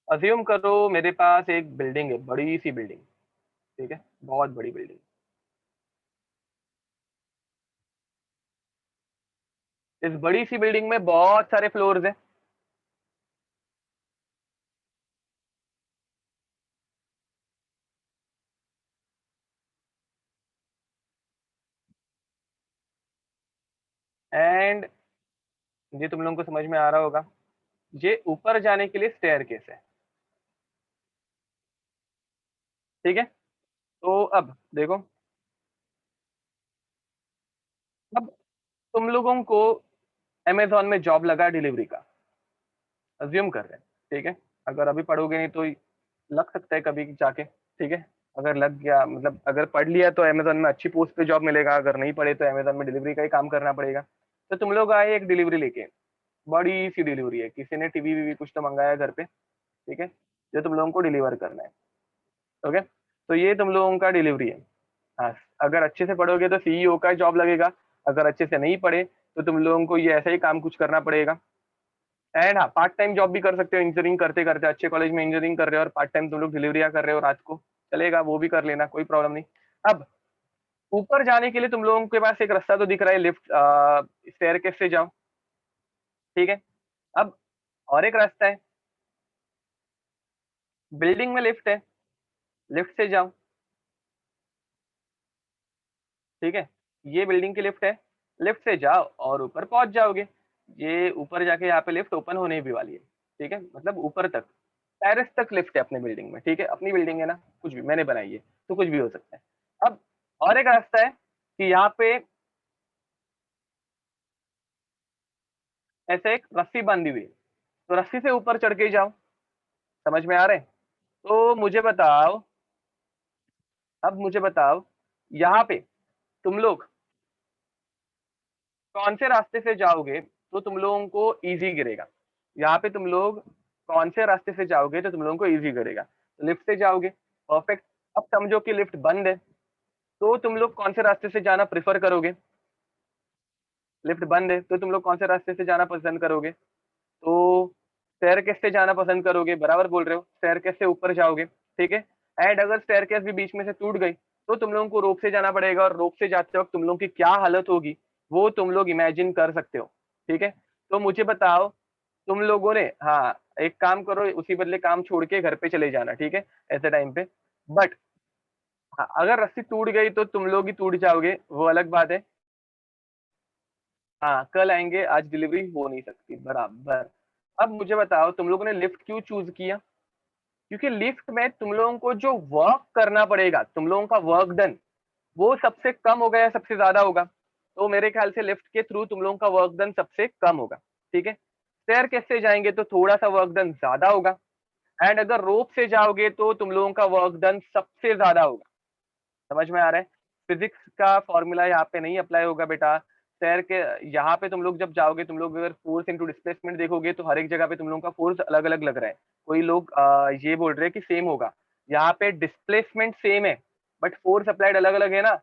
अज्यूम करो मेरे पास एक बिल्डिंग है, बड़ी सी बिल्डिंग, ठीक है, बहुत बड़ी बिल्डिंग। इस बड़ी सी बिल्डिंग में बहुत सारे फ्लोर्स हैं, एंड ये तुम लोगों को समझ में आ रहा होगा, ये ऊपर जाने के लिए स्टेयरकेस है, ठीक है। तो अब देखो, अब तुम लोगों को अमेजोन में जॉब लगा डिलीवरी का, अज्यूम कर रहे हैं, ठीक है। अगर अभी पढ़ोगे नहीं तो लग सकता है कभी जाके, ठीक है। अगर लग गया, मतलब अगर पढ़ लिया तो अमेजोन में अच्छी पोस्ट पे जॉब मिलेगा, अगर नहीं पढ़े तो अमेजोन में डिलीवरी का ही काम करना पड़ेगा। तो तुम लोग आए एक डिलीवरी लेके, बड़ी सी डिलीवरी है, किसी ने टीवी वीवी कुछ तो मंगाया घर पे, ठीक है, जो तुम लोगों को डिलीवर करना है, ओके। तो ये तुम लोगों का डिलीवरी है। हाँ, अगर अच्छे से पढ़ोगे तो सीईओ का जॉब लगेगा, अगर अच्छे से नहीं पढ़े तो तुम लोगों को ये ऐसा ही काम कुछ करना पड़ेगा। एंड हाँ, पार्ट टाइम जॉब भी कर सकते हो, इंजीनियरिंग करते करते, अच्छे कॉलेज में इंजीनियरिंग कर रहे हो और पार्ट टाइम तुम लोग डिलीवरियां कर रहे हो रात को, चलेगा, वो भी कर लेना, कोई प्रॉब्लम नहीं। अब ऊपर जाने के लिए तुम लोगों के पास एक रास्ता तो दिख रहा है, लिफ्ट, स्टेयरकेस से जाओ, ठीक है। अब और एक रास्ता है, बिल्डिंग में लिफ्ट है, लिफ्ट से जाओ, ठीक है। ये बिल्डिंग की लिफ्ट है, लिफ्ट से जाओ और ऊपर पहुंच जाओगे। ये ऊपर जाके यहाँ पे लिफ्ट ओपन होने भी वाली है, ठीक है, मतलब ऊपर तक टेरेस तक लिफ्ट है अपने बिल्डिंग में, ठीक है, अपनी बिल्डिंग है ना, कुछ भी मैंने बनाई है तो कुछ भी हो सकता है। अब और एक रास्ता है कि यहाँ पे ऐसे एक रस्सी बांधी हुई है, तो रस्सी से ऊपर चढ़ के ही जाओ। समझ में आ रहे हैं? तो मुझे बताओ, अब मुझे बताओ, यहाँ पे तुम लोग कौन से रास्ते से जाओगे तो तुम लोगों को इजी गिरेगा? यहाँ पे तुम लोग कौन से रास्ते से जाओगे तो तुम लोगों को इजी गिरेगा? तो लिफ्ट से जाओगे, परफेक्ट। अब समझो कि लिफ्ट बंद है, तो तुम लोग कौन से रास्ते से जाना प्रेफर करोगे? लिफ्ट बंद है तो तुम लोग कौन से रास्ते से जाना पसंद करोगे? तो स्टेयरकेस से जाना पसंद करोगे, बराबर बोल रहे हो, स्टेयरकेस से ऊपर जाओगे, ठीक है। एंड अगर स्टेयरकेस भी बीच में से टूट गई तो तुम लोगों को रोप से जाना पड़ेगा, और रोप से जाते वक्त तुम लोगों की क्या हालत होगी वो तुम लोग इमेजिन कर सकते हो, ठीक है। तो मुझे बताओ, तुम लोगों ने, हाँ, एक काम करो, उसी बदले काम छोड़ के घर पे चले जाना, ठीक है, ऐसे टाइम पे। बट हाँ, अगर रस्सी टूट गई तो तुम लोग ही टूट जाओगे, वो अलग बात है। हाँ, कल आएंगे, आज डिलीवरी हो नहीं सकती, बराबर। अब मुझे बताओ, तुम लोगों ने लिफ्ट क्यों चूज किया? क्योंकि लिफ्ट में तुम लोगों को जो वर्क करना पड़ेगा, तुम लोगों का वर्क डन, वो सबसे कम होगा या सबसे ज्यादा होगा? तो मेरे ख्याल से लिफ्ट के थ्रू तुम लोगों का वर्क डन सबसे कम होगा, ठीक है। स्टेयर कैसे जाएंगे तो थोड़ा सा वर्क डन ज्यादा होगा। एंड अगर रोप से जाओगे तो तुम लोगों का वर्क डन सबसे ज्यादा होगा। समझ में आ रहा है? फिजिक्स का फॉर्मूला यहाँ पे नहीं अप्लाई होगा बेटा। शहर के यहाँ पे तुम लोग जब जाओगे, तुम लोग अगर फोर्स इंटू डिस्प्लेसमेंट देखोगे तो हर एक जगह पे तुम लोगों का फोर्स अलग अलग लग रहा है। कोई लोग ये बोल रहे हैं कि सेम होगा। यहाँ पे डिस्प्लेसमेंट सेम है, बट फोर्स अप्लाइड अलग अलग है ना।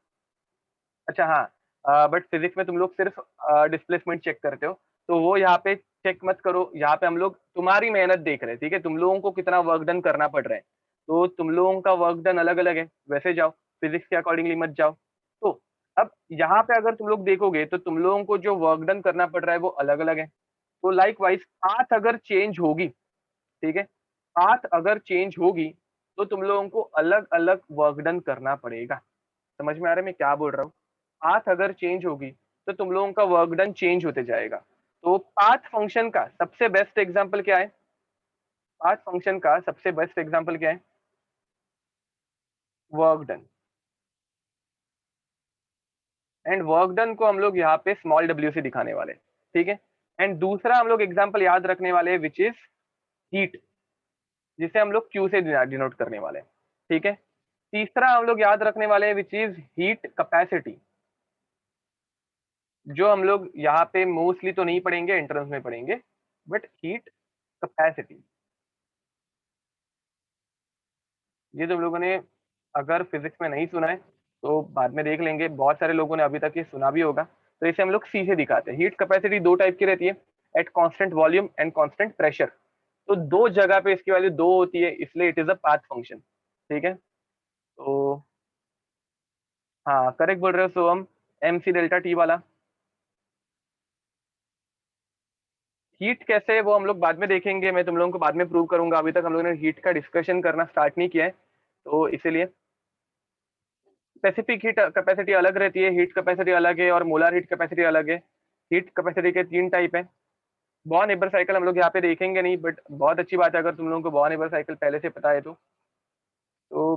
अच्छा हाँ, बट फिजिक्स में तुम लोग सिर्फ डिस्प्लेसमेंट चेक करते हो, तो वो यहाँ पे चेक मत करो। यहाँ पे हम लोग तुम्हारी मेहनत देख रहे हैं, ठीक है, तुम लोगों को कितना वर्क डन करना पड़ रहा है। तो तुम लोगों का वर्क डन अलग अलग है, वैसे जाओ, फिजिक्स के अकॉर्डिंगली मत जाओ। तो अब यहाँ पे अगर तुम लोग देखोगे तो तुम लोगों को जो वर्क डन करना पड़ रहा है वो अलग अलग है। तो लाइक वाइज पाथ अगर चेंज होगी, ठीक है, पाथ अगर चेंज होगी तो तुम लोगों को अलग अलग वर्क डन करना पड़ेगा। समझ में आ रहा है मैं क्या बोल रहा हूँ? पाथ अगर चेंज होगी तो तुम लोगों का वर्क डन चेंज होते जाएगा। तो पाथ फंक्शन का सबसे बेस्ट एग्जांपल क्या है? पाथ फंक्शन का सबसे बेस्ट एग्जांपल क्या है? Work done. And work done को हम लोग यहाँ पे स्मॉल डब्ल्यू से दिखाने वाले हैं, ठीक है। एंड दूसरा हम लोग एग्जांपल याद रखने वाले हैं विच इज हीट, जिसे हम लोग क्यू से डिनोट करने वाले हैं, ठीक है। तीसरा हम लोग याद रखने वाले हैं विच इज हीट कैपेसिटी, जो हम लोग यहाँ पे मोस्टली तो नहीं पढ़ेंगे, एंट्रेंस में पढ़ेंगे, बट हीट कैपेसिटी ये तुम लोगों ने अगर फिजिक्स में नहीं सुना है तो बाद में देख लेंगे, बहुत सारे लोगों ने अभी तक ये सुना भी होगा। तो इसे हम लोग सी से दिखाते हैं। हीट कैपेसिटी दो टाइप की रहती है, at constant volume and constant pressure. तो दो जगह पे इसकी वैल्यू दो होती है, इसलिए it is a path function, ठीक है। तो हाँ, करेक्ट बोल रहे हो सोहम, एम सी डेल्टा टी वाला। हीट कैसे है वो हम लोग बाद में देखेंगे, मैं तुम लोगों को बाद में प्रूव करूंगा, अभी तक हम लोगों ने हीट का डिस्कशन करना स्टार्ट नहीं किया है, तो इसीलिए। स्पेसिफिक हीट कैपेसिटी अलग रहती है, हीट कैपेसिटी अलग है, और मोलर हीट कैपेसिटी अलग है। हीट कैपेसिटी के तीन टाइप है। बॉर्न हेबर साइकिल हम लोग यहाँ पे देखेंगे नहीं, बट बहुत अच्छी बात है अगर तुम लोगों को बॉर्न हेबर साइकिल पहले से पता है तो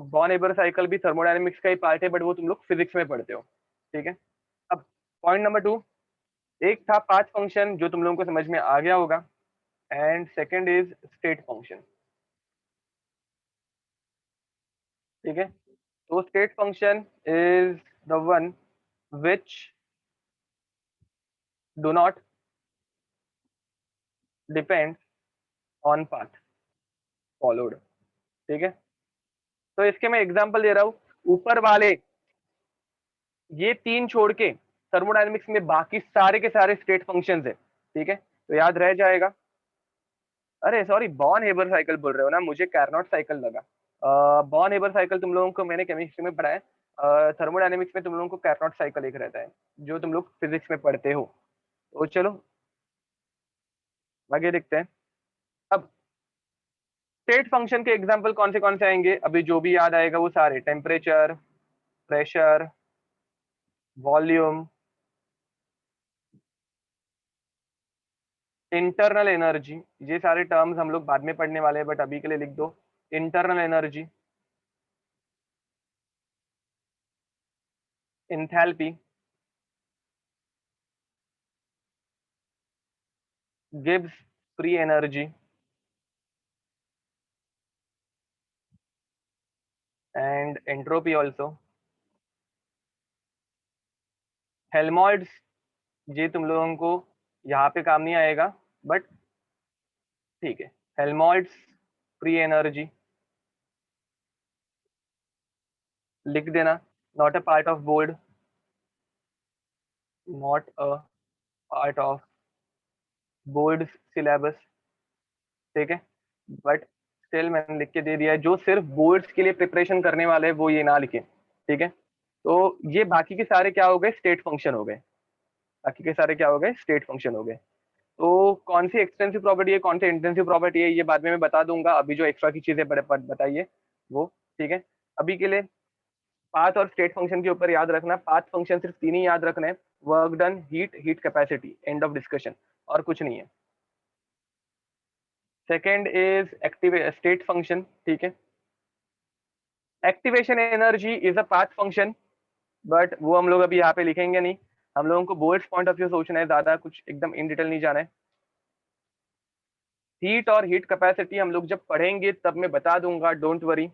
बॉर्न हेबर साइकिल भी थर्मोडायनेमिक्स का ही पार्ट है, बट वो तुम लोग फिजिक्स में पढ़ते हो, ठीक है। अब पॉइंट नंबर 2, एक था पाथ फंक्शन जो तुम लोगों को समझ में आ गया होगा, and second is state function, ठीक है। तो state function is the one which do not depend on path followed, ठीक है। तो इसके मैं एग्जांपल दे रहा हूं, ऊपर वाले ये तीन छोड़ के थर्मोडायनेमिक्स में बाकी सारे के सारे स्टेट फंक्शंस है, ठीक है, तो याद रह जाएगा। अरे सॉरी, बॉर्न हेबर साइकिल बोल रहे हो ना, मुझे कार्नोट साइकिल लगा। बॉर्न हेबर साइकिल तुम लोगों को मैंने केमिस्ट्री में पढ़ा है, थर्मोडायनेमिक्स में तुम लोगों को कार्नोट साइकिल एक रहता है जो तुम लोग फिजिक्स में पढ़ते हो। तो चलो आगे देखते हैं। अब स्टेट फंक्शन के एग्जांपल कौन से आएंगे, अभी जो भी याद आएगा वो सारे, temperature, pressure, volume, internal energy, ये सारे टर्म्स हम लोग बाद में पढ़ने वाले हैं, बट अभी के लिए लिख दो internal energy, enthalpy, Gibbs free energy and entropy also. Helmholtz, ये तुम लोगों को यहाँ पे काम नहीं आएगा, बट ठीक है। हेल्महोल्ट्ज फ्री एनर्जी लिख देना, not a part of board, not a part of board syllabus, ठीक है, बट स्टिल मैंने लिख के दे दिया है। जो सिर्फ बोर्ड्स के लिए प्रिपरेशन करने वाले हैं वो ये ना लिखे, ठीक है। तो ये बाकी के सारे क्या हो गए, स्टेट फंक्शन हो गए, बाकी के सारे क्या हो गए, स्टेट फंक्शन हो गए। तो कौन सी एक्सटेंसिव प्रॉपर्टी है, कौन सी इंटेंसिव प्रॉपर्टी है, ये बाद में मैं बता दूंगा। अभी जो एक्स्ट्रा की चीजें बताइए वो, ठीक है। अभी के लिए पाथ और स्टेट फंक्शन के ऊपर याद रखना, पाथ फंक्शन सिर्फ तीन ही याद रखना है, work done, heat, heat capacity, end of discussion, और कुछ नहीं है। Second is active state function, ठीक है। Activation energy is a path function, but वो हम लोग अभी यहाँ पे लिखेंगे नहीं, हम लोगों को बोर्ड्स पॉइंट ऑफ व्यू सोचना है, ज्यादा कुछ एकदम इन डिटेल नहीं जाना है। हीट और हीट कैपेसिटी हम लोग जब पढ़ेंगे तब मैं बता दूंगा, डोंट वरी।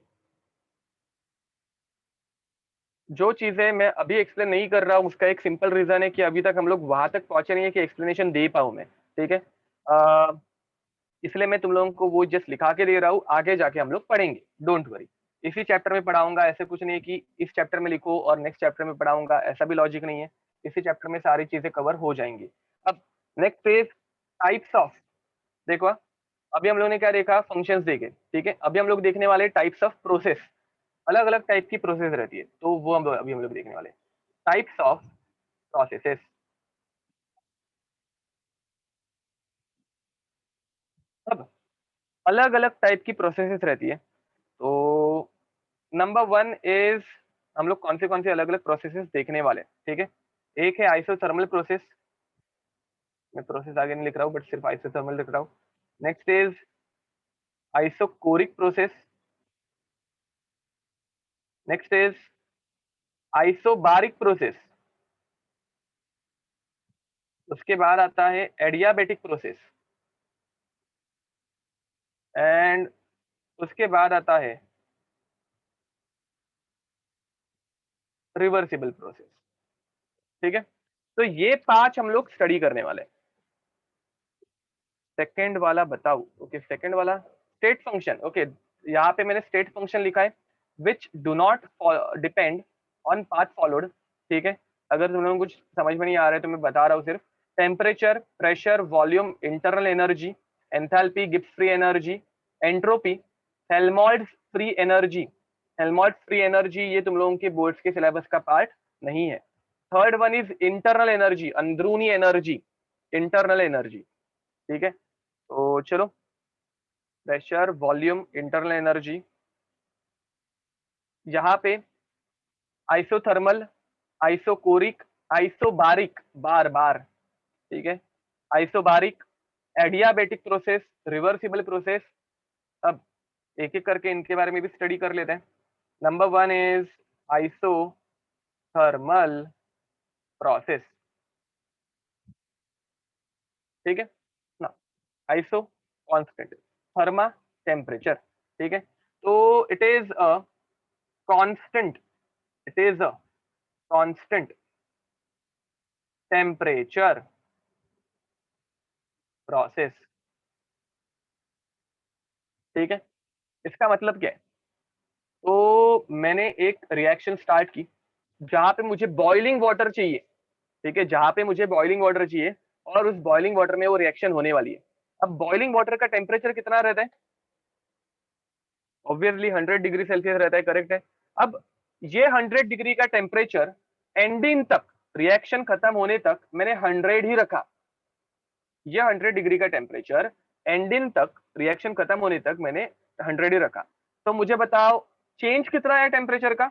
जो चीजें मैं अभी एक्सप्लेन नहीं कर रहा हूँ उसका एक सिंपल रीजन है कि अभी तक हम लोग वहां तक पहुंचे नहीं है कि एक्सप्लेनेशन दे पाऊँ मैं, ठीक है। इसलिए मैं तुम लोगों को वो जस्ट लिखा के दे रहा हूँ, आगे जाके हम लोग पढ़ेंगे, डोंट वरी। इसी चैप्टर में पढ़ाऊंगा, ऐसे कुछ नहीं है कि इस चैप्टर में लिखो और नेक्स्ट चैप्टर में पढ़ाऊंगा, ऐसा भी लॉजिक नहीं है। इसी चैप्टर में सारी चीजें कवर हो जाएंगी। अब नेक्स्ट इज टाइप्स ऑफ, देखो अभी हम लोग ने क्या देखा, फंक्शंस देखे, ठीक है। अभी हम लोग देखने वाले टाइप्स ऑफ प्रोसेस, अलग अलग टाइप की प्रोसेस रहती है, तो वो अभी हम लोग देखने वाले टाइप्स ऑफ प्रोसेसेस। अब अलग अलग टाइप की प्रोसेसेस रहती है, तो नंबर वन इज, हम लोग कौन से अलग अलग प्रोसेसेस देखने वाले हैं, ठीक है। एक है आइसोथर्मल प्रोसेस, मैं प्रोसेस आगे नहीं लिख रहा हूँ बट सिर्फ आइसोथर्मल लिख रहा हूँ। Next is isochoric process, next is isobaric process, उसके बाद आता है एडियाबेटिक प्रोसेस, एंड उसके बाद आता है रिवर्सिबल प्रोसेस, ठीक है। तो ये पांच हम लोग स्टडी करने वाले हैं। सेकेंड वाला बताओ, ओके सेकेंड वाला स्टेट फंक्शन, ओके यहाँ पे मैंने स्टेट फंक्शन लिखा है, which do not depend on path followed, ठीक है। अगर तुम लोगों को कुछ समझ में नहीं आ रहा है तो मैं बता रहा हूँ सिर्फ, temperature, pressure, volume, internal energy, enthalpy, Gibbs free energy, entropy, Helmholtz free energy. Helmholtz free energy ये तुम लोगों के बोर्ड्स के सिलेबस का पार्ट नहीं है। Third one is internal energy, अंदरूनी एनर्जी, इंटरनल एनर्जी, ठीक है। तो चलो, प्रेशर, वॉल्यूम, इंटरनल एनर्जी, यहाँ पे आइसोथर्मल, आइसोकोरिक, आइसोबारिक, बार बार, ठीक है, isobaric, adiabatic process, reversible process. अब एक एक करके इनके बारे में भी स्टडी कर लेते हैं। Number one is isothermal process, ठीक है ना। आइसो कांस्टेंट, थर्मा टेम्परेचर, ठीक है। तो it is a constant, it is a constant temperature process, ठीक है। इसका मतलब क्या है, तो मैंने एक रिएक्शन स्टार्ट की जहां पे मुझे बॉइलिंग वाटर चाहिए, ठीक है, जहां पे मुझे बॉइलिंग वाटर चाहिए, और उस बॉइलिंग वाटर में वो रिएक्शन होने वाली है। अब बॉइलिंग वाटर का टेम्परेचर कितना रहता है, ऑब्वियसली 100 डिग्री सेल्सियस रहता है, करेक्ट है। अब ये 100 डिग्री का टेम्परेचर एंडिंग तक, रिएक्शन खत्म होने तक मैंने 100 ही रखा। ये 100 डिग्री का टेम्परेचर एंडिंग तक, रिएक्शन खत्म होने तक मैंने 100 ही रखा। तो मुझे बताओ चेंज कितना आया टेम्परेचर का,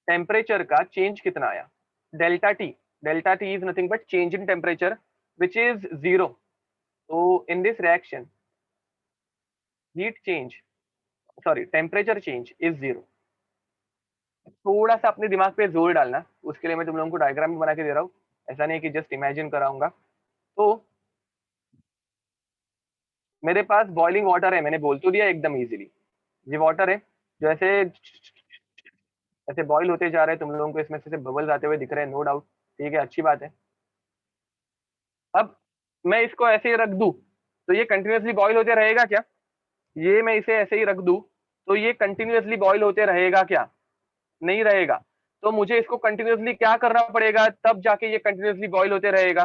टेम्परेचर का चेंज कितना आया, delta T, delta T is nothing but change in temperature which is zero, तो in this reaction heat change, sorry temperature change is zero. थोड़ा सा अपने दिमाग पे जोर डालना, उसके लिए मैं तुम लोगों को डायग्राम भी बना के दे रहा हूँ, ऐसा नहीं है कि जस्ट इमेजिन कराऊंगा। तो मेरे पास बॉइलिंग वाटर है, मैंने बोल तो दिया एकदम इजीली, ये वाटर है जो ऐसे ऐसे बॉईल होते जा रहे हैं, तुम लोगों को इसमें से बबल्स आते हुए दिख रहे हैं, नो डाउट, ठीक है, अच्छी बात है। अब मैं इसको ऐसे ही रख दूं तो ये कंटिन्यूअसली बॉईल होते रहेगा क्या? ये मैं इसे ऐसे ही रख दूं तो ये कंटिन्यूअसली बॉईल होते रहेगा क्या? नहीं रहेगा। तो मुझे इसको कंटिन्यूअसली क्या करना पड़ेगा, तब जाके ये कंटिन्यूअसली बॉईल होते रहेगा?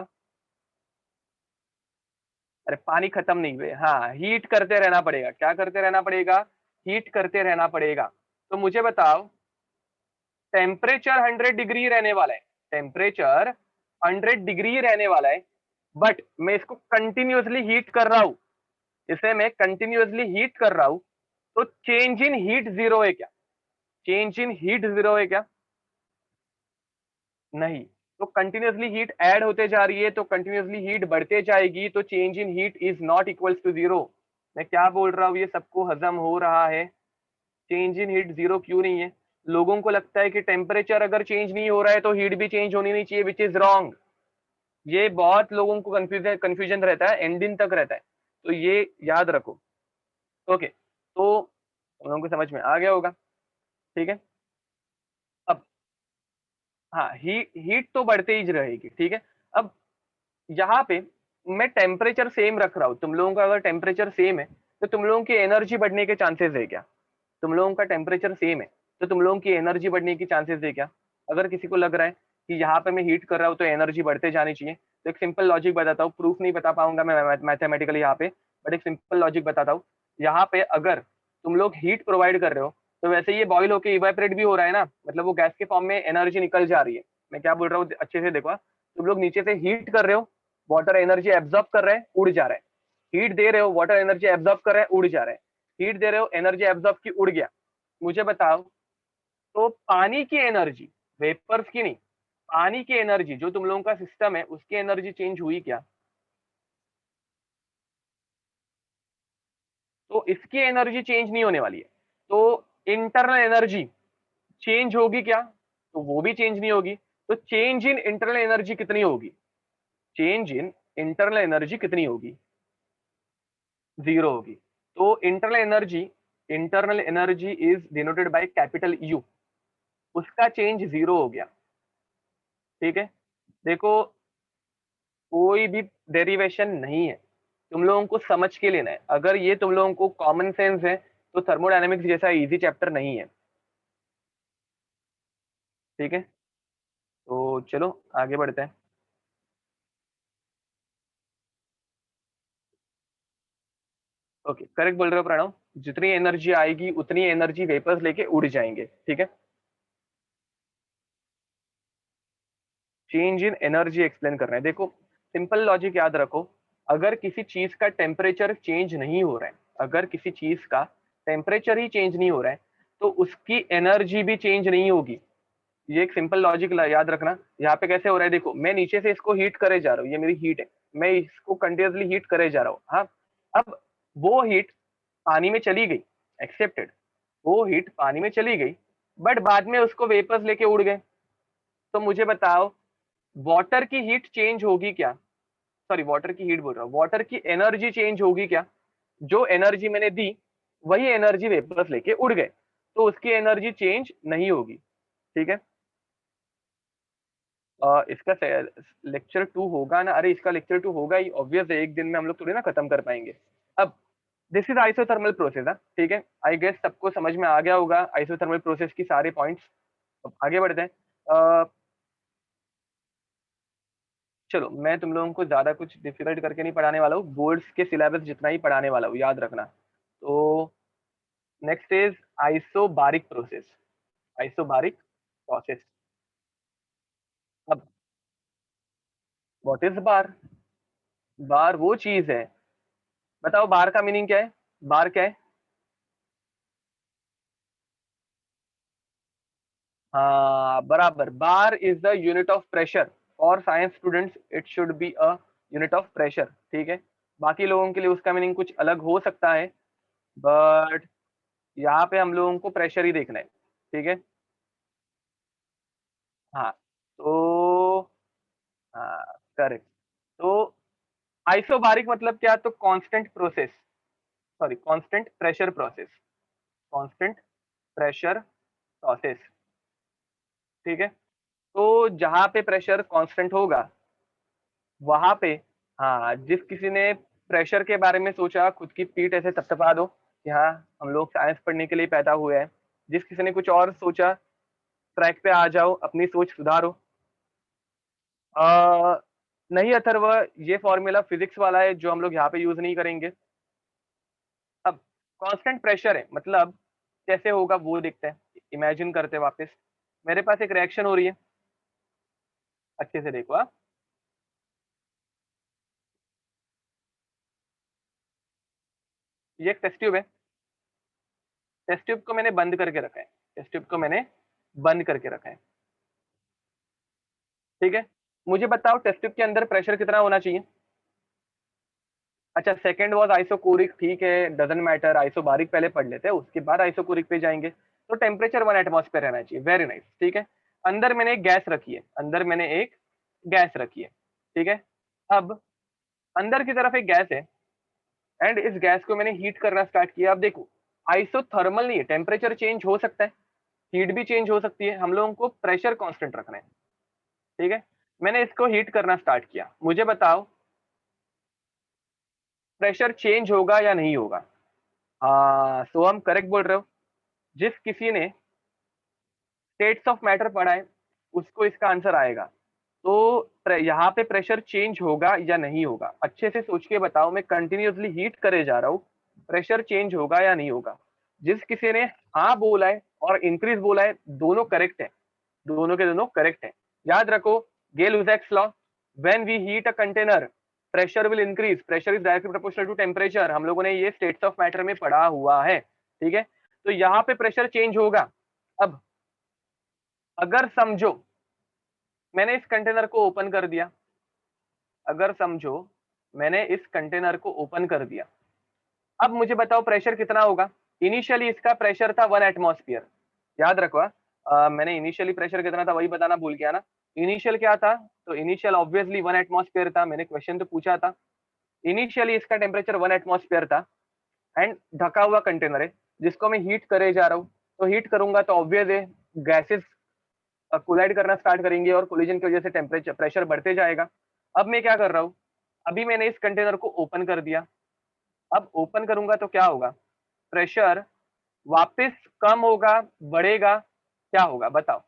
अरे पानी खत्म नहीं हुए, हाँ हीट करते रहना पड़ेगा। क्या करते रहना पड़ेगा? हीट करते रहना पड़ेगा। तो मुझे बताओ, टेम्परेचर 100 डिग्री रहने वाला है, टेम्परेचर 100 डिग्री रहने वाला है, बट मैं इसको कंटिन्यूअसली हीट कर रहा हूं, इसे मैं कंटिन्यूअसली हीट कर रहा हूं, तो चेंज इन हीट जीरो है क्या? चेंज इन हीट जीरो है क्या? नहीं। तो कंटिन्यूअसली हीट ऐड होते जा रही है, तो कंटिन्यूअसली हीट बढ़ते जाएगी, तो change in heat is not equals to zero. मैं क्या बोल रहा हूँ, ये सबको हजम हो रहा है? चेंज इन हीट जीरो क्यों नहीं है? लोगों को लगता है कि टेम्परेचर अगर चेंज नहीं हो रहा है तो हीट भी चेंज होनी नहीं चाहिए, विच इज रॉन्ग। ये बहुत लोगों को कंफ्यूजन कंफ्यूजन रहता है, एंडिंग तक रहता है, तो ये याद रखो। ओके, तो उन लोगों को समझ में आ गया होगा, ठीक है। अब हाँ, हीट तो बढ़ते ही रहेगी, ठीक है। अब यहाँ पे मैं टेम्परेचर सेम रख रहा हूँ, तुम लोगों का अगर टेम्परेचर सेम है तो तुम लोगों की एनर्जी बढ़ने के चांसेस है क्या? तुम लोगों का टेम्परेचर सेम है तो तुम लोगों की एनर्जी बढ़ने की चांसेस है क्या? अगर किसी को लग रहा है कि यहाँ पे मैं हीट कर रहा हूँ तो एनर्जी बढ़ते जानी चाहिए, तो एक सिंपल लॉजिक बताता हूँ, प्रूफ नहीं बता पाऊंगा मैं मैथमेटिकली यहाँ पे, बट एक सिंपल लॉजिक बताता हूँ। यहाँ पे अगर तुम लोग हीट प्रोवाइड कर रहे हो तो वैसे ये बॉईल होकर इवेपोरेट भी हो रहा है ना, मतलब वो गैस के फॉर्म में एनर्जी निकल जा रही है। मैं क्या बोल रहा हूँ अच्छे से देखो, तुम लोग नीचे से हीट कर रहे हो, वाटर एनर्जी एब्जॉर्ब कर रहा है, उड़ जा रहा है। हीट दे रहे हो, वाटर एनर्जी एब्जॉर्ब कर रहा है, उड़ जा रहा है। हीट दे रहे हो, एनर्जी एब्जॉर्ब की, उड़ गया। मुझे बताओ, तो पानी की एनर्जी, वेपर्स की नहीं, पानी की एनर्जी जो तुम लोगों का सिस्टम है उसकी एनर्जी चेंज हुई क्या? तो इसकी एनर्जी चेंज नहीं होने वाली है। तो इंटरनल एनर्जी चेंज होगी क्या? तो वो भी चेंज नहीं होगी। तो चेंज इन इंटरनल एनर्जी कितनी होगी? चेंज इन इंटरनल एनर्जी कितनी होगी? जीरो होगी। तो internal energy is denoted by capital you, उसका चेंज जीरो हो गया, ठीक है। देखो, कोई भी डेरिवेशन नहीं है, तुम लोगों को समझ के लेना है। अगर ये तुम लोगों को कॉमन सेंस है तो थर्मोडायनेमिक्स जैसा इजी चैप्टर नहीं है, ठीक है। तो चलो आगे बढ़ते हैं। ओके, करेक्ट बोल रहे हो प्रणव, जितनी एनर्जी आएगी उतनी एनर्जी वेपर्स लेके उड़ जाएंगे, ठीक है। चेंज इन एनर्जी एक्सप्लेन कर रहे हैं, देखो सिंपल लॉजिक याद रखो। अगर किसी चीज का टेम्परेचर चेंज नहीं हो रहा है, अगर किसी चीज का टेम्परेचर ही चेंज नहीं हो रहा है तो उसकी एनर्जी भी चेंज नहीं होगी। ये एक सिंपल लॉजिक याद रखना। यहाँ पे कैसे हो रहा है, देखो मैं नीचे से इसको हीट करे जा रहा हूँ, ये मेरी हीट है, मैं इसको कंटिन्यूसली हीट करे जा रहा हूँ, हाँ। अब वो हीट पानी में चली गई, एक्सेप्टेड, वो हीट पानी में चली गई, बट बाद में उसको वेपर्स लेके उड़ गए। तो मुझे बताओ, वाटर की हीट चेंज होगी क्या? सॉरी, वाटर की हीट बोल रहा हूँ, वाटर की एनर्जी चेंज होगी क्या? जो एनर्जी मैंने दी वही एनर्जी वेपर्स लेके उड़ गए, तो उसकी एनर्जी चेंज नहीं होगी, ठीक है। इसका लेक्चर टू होगा ना? अरे इसका लेक्चर टू होगा ही, ऑब्वियस है, एक दिन में हम लोग थोड़ी ना खत्म कर पाएंगे। अब दिस इज आइसोथर्मल प्रोसेस है, ठीक है। आई गेस सबको समझ में आ गया होगा आइसोथर्मल प्रोसेस की सारे पॉइंट्स। अब आगे बढ़ते हैं। चलो मैं तुम लोगों को ज्यादा कुछ डिफिकल्ट करके नहीं पढ़ाने वाला हूँ, बोर्ड्स के सिलेबस जितना ही पढ़ाने वाला हूँ, याद रखना। तो next is isobaric process, isobaric process. अब व्हाट इज बार? बार वो चीज है, बताओ बार का मीनिंग क्या है? बार क्या है? हाँ बराबर, bar is the unit of pressure. For science students it should be a unit of pressure, ठीक है। बाकी लोगों के लिए उसका मीनिंग कुछ अलग हो सकता है, बट यहाँ पे हम लोगों को प्रेशर ही देखना है, ठीक है। हाँ, तो हाँ, करेक्ट। तो आइसोबारिक मतलब क्या, तो constant process, sorry constant pressure process, constant pressure process, ठीक है। तो जहां पे प्रेशर कांस्टेंट होगा वहां पे, हाँ, जिस किसी ने प्रेशर के बारे में सोचा खुद की पीठ ऐसे थपथपा दो कि हाँ, हम लोग साइंस पढ़ने के लिए पैदा हुए हैं। जिस किसी ने कुछ और सोचा, ट्रैक पे आ जाओ, अपनी सोच सुधारो। नहीं अथर्व, ये फॉर्मूला फिजिक्स वाला है जो हम लोग यहाँ पे यूज नहीं करेंगे। अब कांस्टेंट प्रेशर है मतलब कैसे होगा वो देखते हैं, इमेजिन करते हैं वापस। मेरे पास एक रिएक्शन हो रही है, अच्छे से देखो। ये एक टेस्ट ट्यूब है, टेस्ट ट्यूब को मैंने बंद करके रखा है, टेस्ट ट्यूब को मैंने बंद करके रखा है, ठीक है। मुझे बताओ टेस्ट ट्यूब के अंदर प्रेशर कितना होना चाहिए। अच्छा, सेकंड वाज आइसोकोरिक, ठीक है, डजंट मैटर, आइसोबारिक पहले पढ़ लेते हैं, उसके बाद आइसोकोरिक पे जाएंगे। तो टेम्परेचर 1 एटमॉस्फेयर रहना चाहिए, वेरी नाइस, ठीक है। अंदर मैंने एक गैस रखी है, अंदर मैंने एक गैस रखी है, ठीक है। अब अंदर की तरफ एक गैस है, एंड इस गैस को मैंने हीट करना स्टार्ट किया। अब देखो, आइसोथर्मल नहीं है, टेम्परेचर चेंज हो सकता है, हीट भी चेंज हो सकती है, हम लोगों को प्रेशर कांस्टेंट रखना है, ठीक है। मैंने इसको हीट करना स्टार्ट किया, मुझे बताओ प्रेशर चेंज होगा या नहीं होगा। हाँ, सो हम करेक्ट बोल रहे हो। जिस किसी ने स्टेट्स ऑफ मैटर पढ़ा है उसको इसका आंसर आएगा। तो यहाँ पे प्रेशर चेंज होगा या नहीं होगा, अच्छे से सोच के बताओ। मैं कंटिन्यूअसली हीट करे जा रहा हूँ, प्रेशर चेंज होगा या नहीं होगा। जिस किसी ने हाँ बोला है और इंक्रीज बोला है, दोनों करेक्ट है, दोनों के दोनों करेक्ट है। याद रखो Gay Lussac's law, when we heat a container pressure will increase, pressure is directly proportional to temperature. हम लोगों ने ये स्टेट्स ऑफ मैटर में पढ़ा हुआ है, ठीक है। तो यहाँ पे प्रेशर चेंज होगा। अब अगर समझो मैंने इस कंटेनर को ओपन कर दिया, अगर समझो मैंने इस कंटेनर को ओपन कर दिया, अब मुझे बताओ प्रेशर कितना होगा। इनिशियली इसका प्रेशर था 1 एटमॉस्फेयर, याद रखो। मैंने इनिशियली प्रेशर कितना था वही बताना भूल गया ना। इनिशियल क्या था, तो इनिशियल ऑब्वियसली 1 एटमॉस्फेयर था, मैंने क्वेश्चन तो पूछा था। इनिशियली इसका टेम्परेचर 1 एटमॉस्फेयर था, एंड ढका हुआ कंटेनर है जिसको मैं हीट करे जा रहा हूँ। तो हीट करूंगा तो ऑब्वियस है गैसेस कोलाइड करना स्टार्ट करेंगे और कोलिजन की वजह से टेम्परेचर प्रेशर बढ़ते जाएगा। अब मैं क्या कर रहा हूँ, अभी मैंने इस कंटेनर को ओपन कर दिया। अब ओपन करूंगा तो क्या होगा, प्रेशर वापस कम होगा, बढ़ेगा, क्या होगा बताओ।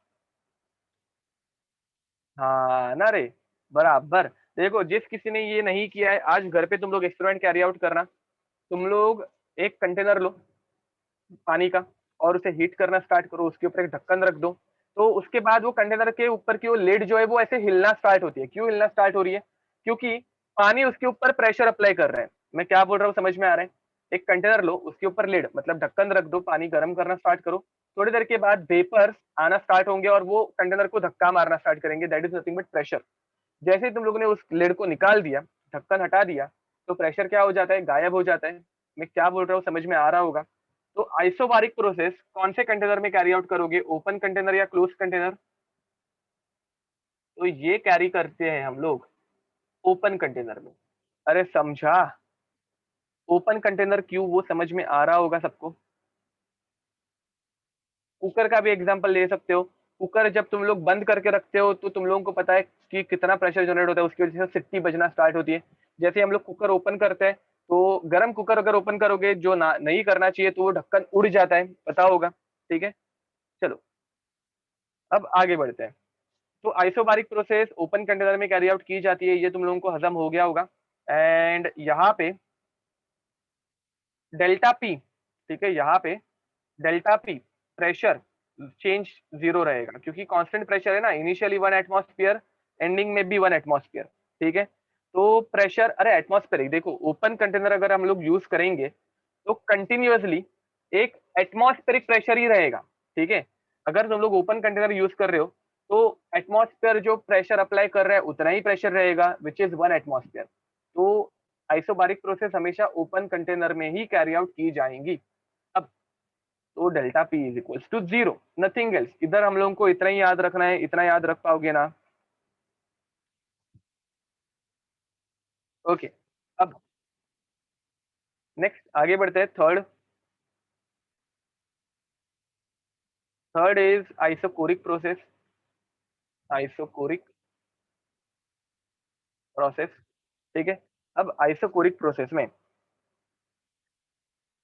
हाँ ना रे, बराबर। देखो जिस किसी ने ये नहीं किया है, आज घर पे तुम लोग एक्सपेरिमेंट कैरी आउट करना। तुम लोग एक कंटेनर लो पानी का और उसे हीट करना स्टार्ट करो, उसके ऊपर एक ढक्कन रख दो। तो उसके बाद वो कंटेनर के ऊपर की वो लिड जो है वो ऐसे हिलना स्टार्ट होती है। क्यों हिलना स्टार्ट हो रही है, क्योंकि पानी उसके ऊपर प्रेशर अप्लाई कर रहा है। मैं क्या बोल रहा हूँ समझ में आ रहा है। एक कंटेनर लो, उसके ऊपर लिड मतलब ढक्कन रख दो, पानी गर्म करना स्टार्ट करो। थोड़ी देर के बाद वेपर्स आना स्टार्ट होंगे और वो कंटेनर को धक्का मारना स्टार्ट करेंगे, that is nothing but pressure. जैसे ही तुम लोगों ने उस लिड को निकाल दिया, ढक्कन हटा दिया, तो प्रेशर क्या हो जाता है, गायब हो जाता है। मैं क्या बोल रहा हूँ समझ में आ रहा होगा। तो आइसोबारिक प्रोसेस कौन से कंटेनर में कैरी आउट करोगे, ओपन कंटेनर या क्लोज कंटेनर। तो ये कैरी करते हैं हम लोग ओपन कंटेनर में। अरे समझा, ओपन कंटेनर क्यों वो समझ में आ रहा होगा सबको। कुकर का भी एग्जांपल ले सकते हो। कुकर जब तुम लोग बंद करके रखते हो तो तुम लोगों को पता है कि कितना प्रेशर जनरेट होता है, उसकी वजह से सिट्टी बजना स्टार्ट होती है। जैसे हम लोग कुकर ओपन करते हैं, तो गर्म कुकर अगर ओपन करोगे जो ना नहीं करना चाहिए, तो वो ढक्कन उड़ जाता है, पता होगा, ठीक है। चलो अब आगे बढ़ते हैं। तो आइसोबारिक प्रोसेस ओपन कंटेनर में कैरी आउट की जाती है, ये तुम लोगों को हजम हो गया होगा। एंड यहाँ पे डेल्टा पी, ठीक है, यहाँ पे delta P pressure change zero रहेगा, क्योंकि कांस्टेंट प्रेशर है ना, इनिशियली 1 एटमॉस्फेयर, एंडिंग में भी 1 एटमॉस्फेयर, ठीक है। तो प्रेशर, अरे एटमॉस्फेरिक, देखो ओपन कंटेनर अगर हम लोग यूज करेंगे तो कंटिन्यूअसली एक एटमॉस्फेरिक प्रेशर ही रहेगा, ठीक है। अगर तुम लोग ओपन कंटेनर यूज कर रहे हो तो एटमॉस्फेयर जो प्रेशर अप्लाई कर रहा है उतना ही प्रेशर रहेगा, विच इज 1 एटमॉस्फेयर। तो आइसोबारिक प्रोसेस हमेशा ओपन कंटेनर में ही कैरी आउट की जाएंगी। अब तो delta P is equals to 0, nothing else. इधर हम लोगों को इतना ही याद रखना है, इतना याद रख पाओगे ना? ओके, अब नेक्स्ट आगे बढ़ते हैं। Third, third is isochoric process. Isochoric process, ठीक है। अब आइसोकोरिक प्रोसेस में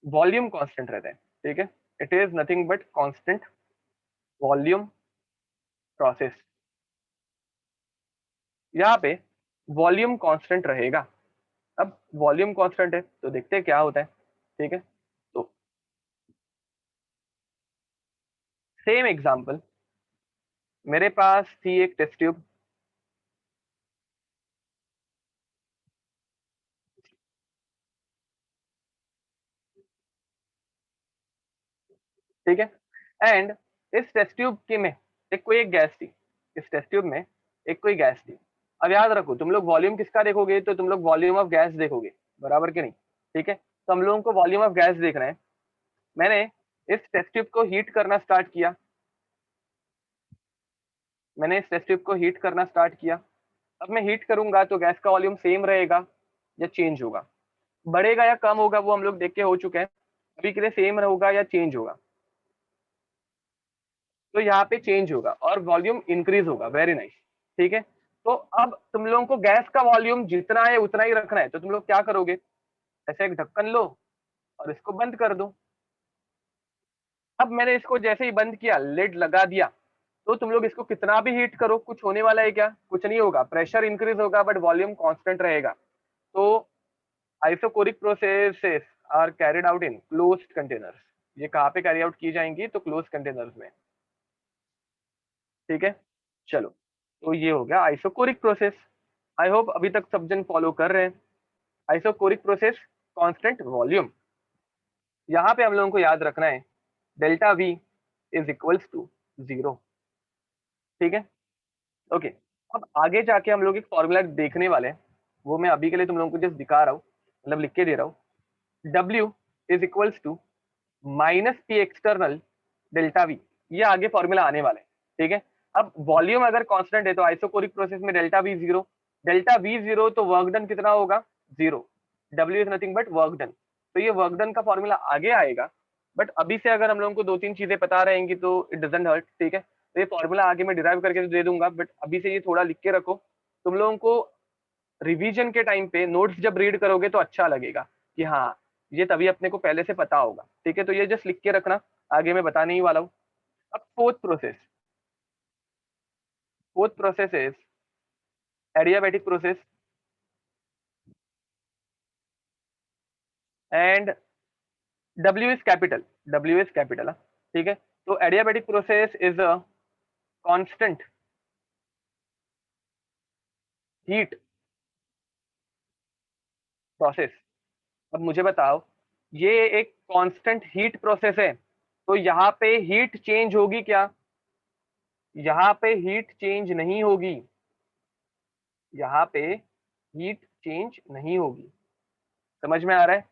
वॉल्यूम कांस्टेंट रहता है, ठीक है। It is nothing but constant volume process. यहाँ पे वॉल्यूम कांस्टेंट रहेगा। अब वॉल्यूम कांस्टेंट है तो देखते हैं क्या होता है, ठीक है। तो सेम एग्जांपल, मेरे पास थी एक टेस्ट ट्यूब, ठीक है। एंड इस टेस्ट ट्यूब के में एक कोई एक गैस थी, इस टेस्ट ट्यूब में एक कोई गैस थी। अब याद रखो, तुम लोग वॉल्यूम किसका देखोगे? तो तुम लोग वॉल्यूम ऑफ गैस देखोगे, बराबर कि नहीं? ठीक है, तो हम लोगों को वॉल्यूम ऑफ गैस देखना है। मैंने इस टेस्ट ट्यूब को हीट करना स्टार्ट किया, मैंने इस टेस्ट ट्यूब को हीट करना स्टार्ट किया। अब मैं हीट करूंगा तो गैस का वॉल्यूम सेम रहेगा या चेंज होगा? बढ़ेगा या कम होगा वो हम लोग देख के हो चुके हैं। अभी के लिए सेम होगा या चेंज होगा? तो यहाँ पे चेंज होगा और वॉल्यूम इंक्रीज होगा। वेरी नाइस, ठीक है। तो अब तुम लोगों को गैस का वॉल्यूम जितना है उतना ही रखना है, तो तुम लोग क्या करोगे? ऐसे एक ढक्कन लो और इसको बंद कर दो। अब मैंने इसको जैसे ही बंद किया, लिड लगा दिया, तो तुम लोग इसको कितना भी हीट करो, कुछ होने वाला है क्या? कुछ नहीं होगा। प्रेशर इंक्रीज होगा बट वॉल्यूम कांस्टेंट रहेगा। तो isochoric processes are carried out in closed containers. ये कहाँ पे कैरी आउट की जाएंगी? तो क्लोज कंटेनर्स में, ठीक है। चलो, तो ये हो गया आइसोकोरिक प्रोसेस। आई होप अभी तक सब जन फॉलो कर रहे हैं। Isochoric process, constant volume. यहाँ पे हम लोगों को याद रखना है delta V is equals to 0, ठीक है। ओके, अब आगे जाके हम लोग एक फॉर्मूला देखने वाले हैं, वो मैं अभी के लिए तुम लोगों को जस्ट दिखा रहा हूँ, मतलब लिख के दे रहा हूँ। W is equals to minus P external delta V. ये आगे फॉर्मूला आने वाला है, ठीक है। अब वॉल्यूम अगर कांस्टेंट है तो आइसोकोरिक प्रोसेस में डेल्टा वी 0, डेल्टा वी 0 तो वर्क डन कितना होगा? 0। W is nothing but work done. तो ये वर्क डन का फॉर्मूला आगे आएगा, बट अभी से अगर हम लोगों को दो तीन चीजें पता रहेंगी तो इट डजंट हर्ट, ठीक है। तो ये फॉर्मूला आगे मैं डिराइव करके तो दे दूंगा, बट अभी से ये थोड़ा लिख के रखो। तुम लोगों को रिवीजन के टाइम पे नोट्स जब रीड करोगे तो अच्छा लगेगा कि हाँ, ये तभी अपने को पहले से पता होगा, ठीक है। तो ये जस्ट लिख के रखना, आगे मैं बताने ही वाला हूँ। अब fourth process is adiabatic process and W is capital, ठीक है। तो adiabatic process is a constant heat process. अब मुझे बताओ, ये एक कांस्टेंट हीट प्रोसेस है, तो यहाँ पे हीट चेंज होगी क्या? यहाँ पे हीट चेंज नहीं होगी, यहाँ पे हीट चेंज नहीं होगी। समझ में आ रहा है?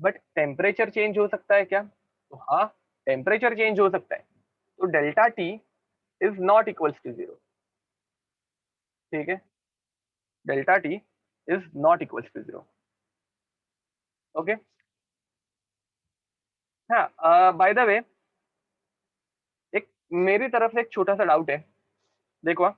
बट टेम्परेचर चेंज हो सकता है क्या? तो हाँ, टेम्परेचर चेंज हो सकता है। तो delta T is not equals to 0, ठीक है। Delta T is not equals to 0, okay. हाँ, बाय द वे, एक मेरी तरफ से एक छोटा सा डाउट है, देखो।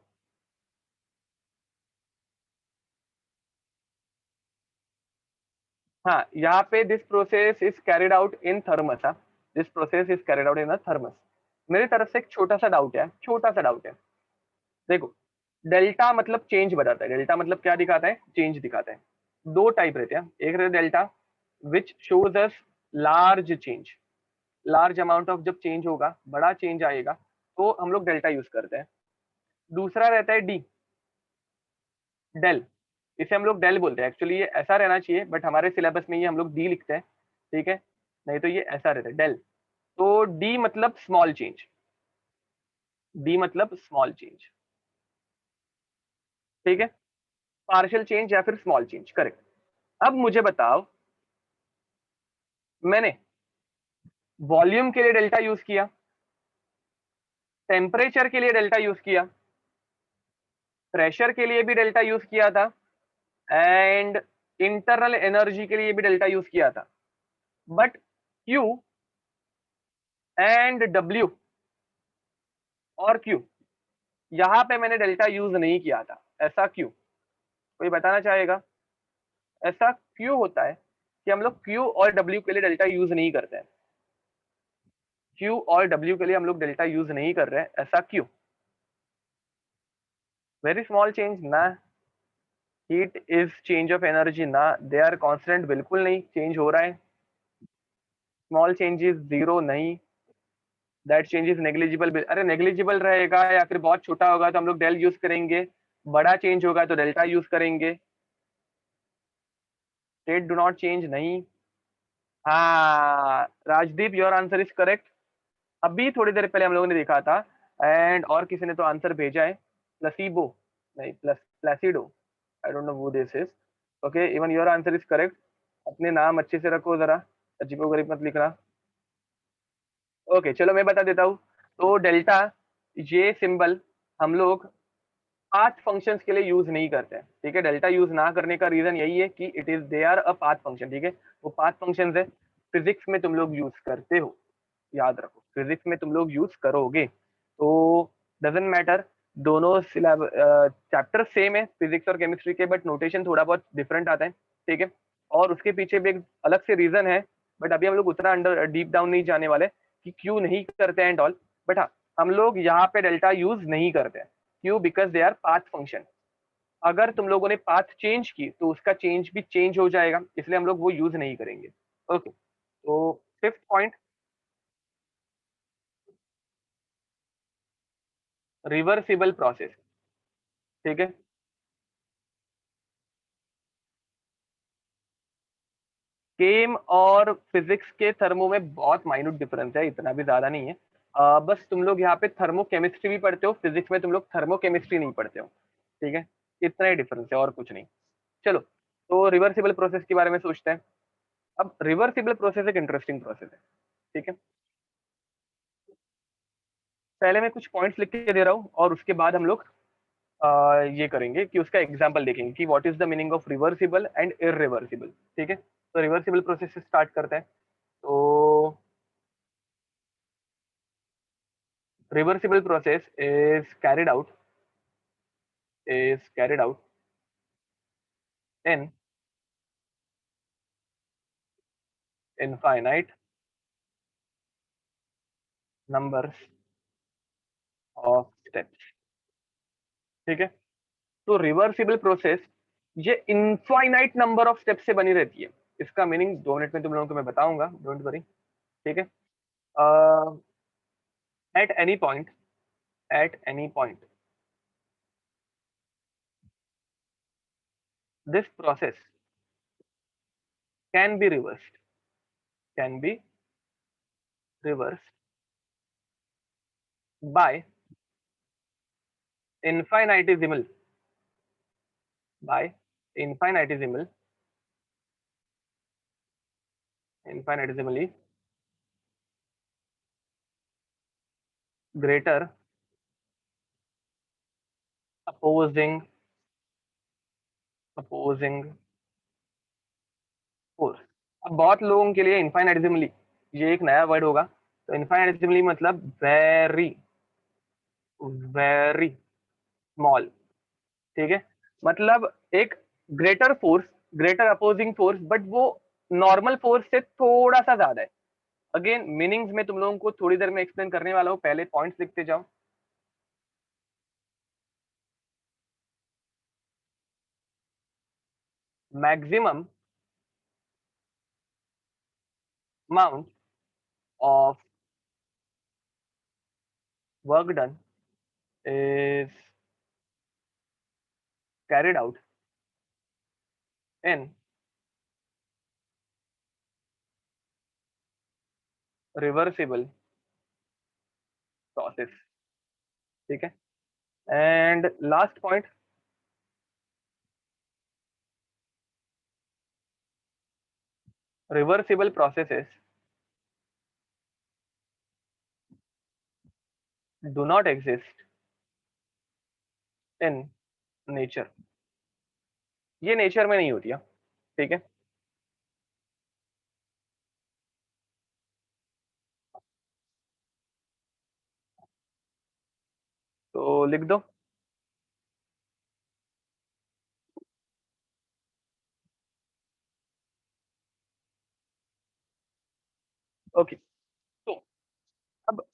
हाँ, यहाँ पे this process is carried out in thermos. हाँ, this process is carried out in a thermos. मेरी तरफ से एक छोटा सा डाउट है, छोटा सा डाउट है। देखो, डेल्टा मतलब चेंज बताता है, डेल्टा मतलब क्या दिखाता है? चेंज दिखाता है। दो टाइप रहते हैं, एक रहता है delta which shows us large change, large amount of जब चेंज होगा, बड़ा चेंज आएगा, तो हम लोग डेल्टा यूज करते हैं। दूसरा रहता है डी, डेल। इसे हम लोग डेल बोलते हैं। एक्चुअली ये ऐसा रहना चाहिए, बट हमारे सिलेबस में ये हम लोग डी लिखते हैं, ठीक है। नहीं तो ये ऐसा रहता है, डेल। तो डी मतलब स्मॉल चेंज, डी मतलब स्मॉल चेंज, ठीक है। पार्शियल चेंज या फिर स्मॉल चेंज, करेक्ट। अब मुझे बताओ, मैंने वॉल्यूम के लिए डेल्टा यूज किया, टेम्परेचर के लिए डेल्टा यूज किया, प्रेशर के लिए भी डेल्टा यूज किया था, एंड इंटरनल एनर्जी के लिए भी डेल्टा यूज किया था, बट क्यू एंड डब्ल्यू और क्यू, यहां पे मैंने डेल्टा यूज नहीं किया था। ऐसा क्यों? कोई बताना चाहेगा? ऐसा क्यों होता है कि हम लोग क्यू और डब्ल्यू के लिए डेल्टा यूज नहीं करते हैं? क्यू और डब्ल्यू के लिए हम लोग डेल्टा यूज नहीं कर रहे हैं, ऐसा क्यों? वेरी स्मॉल चेंज ना, heat is change of energy ना, दे आर कॉन्स्टेंट, बिल्कुल नहीं, चेंज हो रहा है। स्मॉल चेंजेस जीरो नहीं, दैट चेंज इज नेग्लिजिबल, अरे नेग्लिजिबल रहेगा या फिर बहुत छोटा होगा तो हम लोग डेल यूज करेंगे, बड़ा चेंज होगा तो डेल्टा यूज करेंगे। स्टेट डू नॉट चेंज नहीं। हाँ Rajdeep, your answer is correct. अभी थोड़ी देर पहले हम लोगों ने देखा था, एंड और किसी ने तो आंसर भेजा है, प्लसीबो, नहीं Placido, I don't know who this is. Okay, even your answer is correct. अपने नाम अच्छे से रखो जरा, अजीबो गरीब मत लिखना। ओके चलो मैं बता देता हूँ। तो डेल्टा, ये सिंबल हम लोग पाथ फंक्शंस के लिए यूज नहीं करते हैं, ठीक है। डेल्टा यूज ना करने का रीजन यही है कि it is they are a path function, ठीक है। वो पाथ फंक्शंस है, फिजिक्स में तुम लोग यूज करते हो, याद रखो, फिजिक्स में तुम लोग यूज करोगे तो डजेंट मैटर। दोनों चैप्टर सेम है फिजिक्स और केमिस्ट्री के, बट नोटेशन थोड़ा बहुत डिफरेंट आता है, ठीक है। और उसके पीछे भी एक अलग से रीजन है, बट अभी हम लोग उतना अंडर डीप डाउन नहीं जाने वाले कि क्यों नहीं करते हैं एंड ऑल। बट हाँ, हम लोग यहाँ पे डेल्टा यूज नहीं करते हैं, क्यों? Because they our path function. अगर तुम लोगों ने पाथ चेंज की तो उसका चेंज भी चेंज हो जाएगा, इसलिए हम लोग वो यूज नहीं करेंगे। ओके, तो फिफ्थ पॉइंट, रिवर्सिबल प्रोसेस, ठीक है। केम और फिजिक्स के थर्मो में बहुत माइन्यूट डिफरेंस है, इतना भी ज्यादा नहीं है। बस तुम लोग यहाँ पे थर्मो केमिस्ट्री भी पढ़ते हो, फिजिक्स में तुम लोग थर्मो केमिस्ट्री नहीं पढ़ते हो, ठीक है। इतना ही डिफरेंस है और कुछ नहीं। चलो, तो रिवर्सिबल प्रोसेस के बारे में सोचते हैं। अब रिवर्सिबल प्रोसेस एक इंटरेस्टिंग प्रोसेस है, ठीक है। पहले मैं कुछ पॉइंट्स लिख के दे रहा हूँ और उसके बाद हम लोग ये करेंगे कि उसका एग्जाम्पल देखेंगे कि what is the meaning of reversible and irreversible, ठीक है। तो रिवर्सिबल प्रोसेस से स्टार्ट करते हैं। तो reversible process is carried out in infinite numbers of steps, ठीक है। तो रिवर्सिबल प्रोसेस ये इनफाइनाइट नंबर ऑफ स्टेप से बनी रहती है। इसका मीनिंग 2 मिनट में तुम लोगों को मैं बताऊंगा, डोंट वरी, ठीक है। Eight any point, eight any point this process can be reversed, can be reversed bye infinitesimal, by infinitesimally greater opposing force. अब बहुत लोगों के लिए इनफाइनाइटिसिमली ये एक नया वर्ड होगा। तो इनफाइनाइटिसिमली मतलब वेरी वेरी स्मॉल, ठीक है। मतलब एक greater force, greater opposing force, but वो नॉर्मल फोर्स से थोड़ा सा ज्यादा है। अगेन मीनिंग्स में तुम लोगों को थोड़ी देर में एक्सप्लेन करने वाला हूं, पहले पॉइंट्स लिखते जाओ। Maximum amount of work done is carried out in reversible process, ठीक है। And last point, reversible processes do not exist in nature. ये नेचर में नहीं होती है, ठीक है? तो लिख दो। ओके, तो अब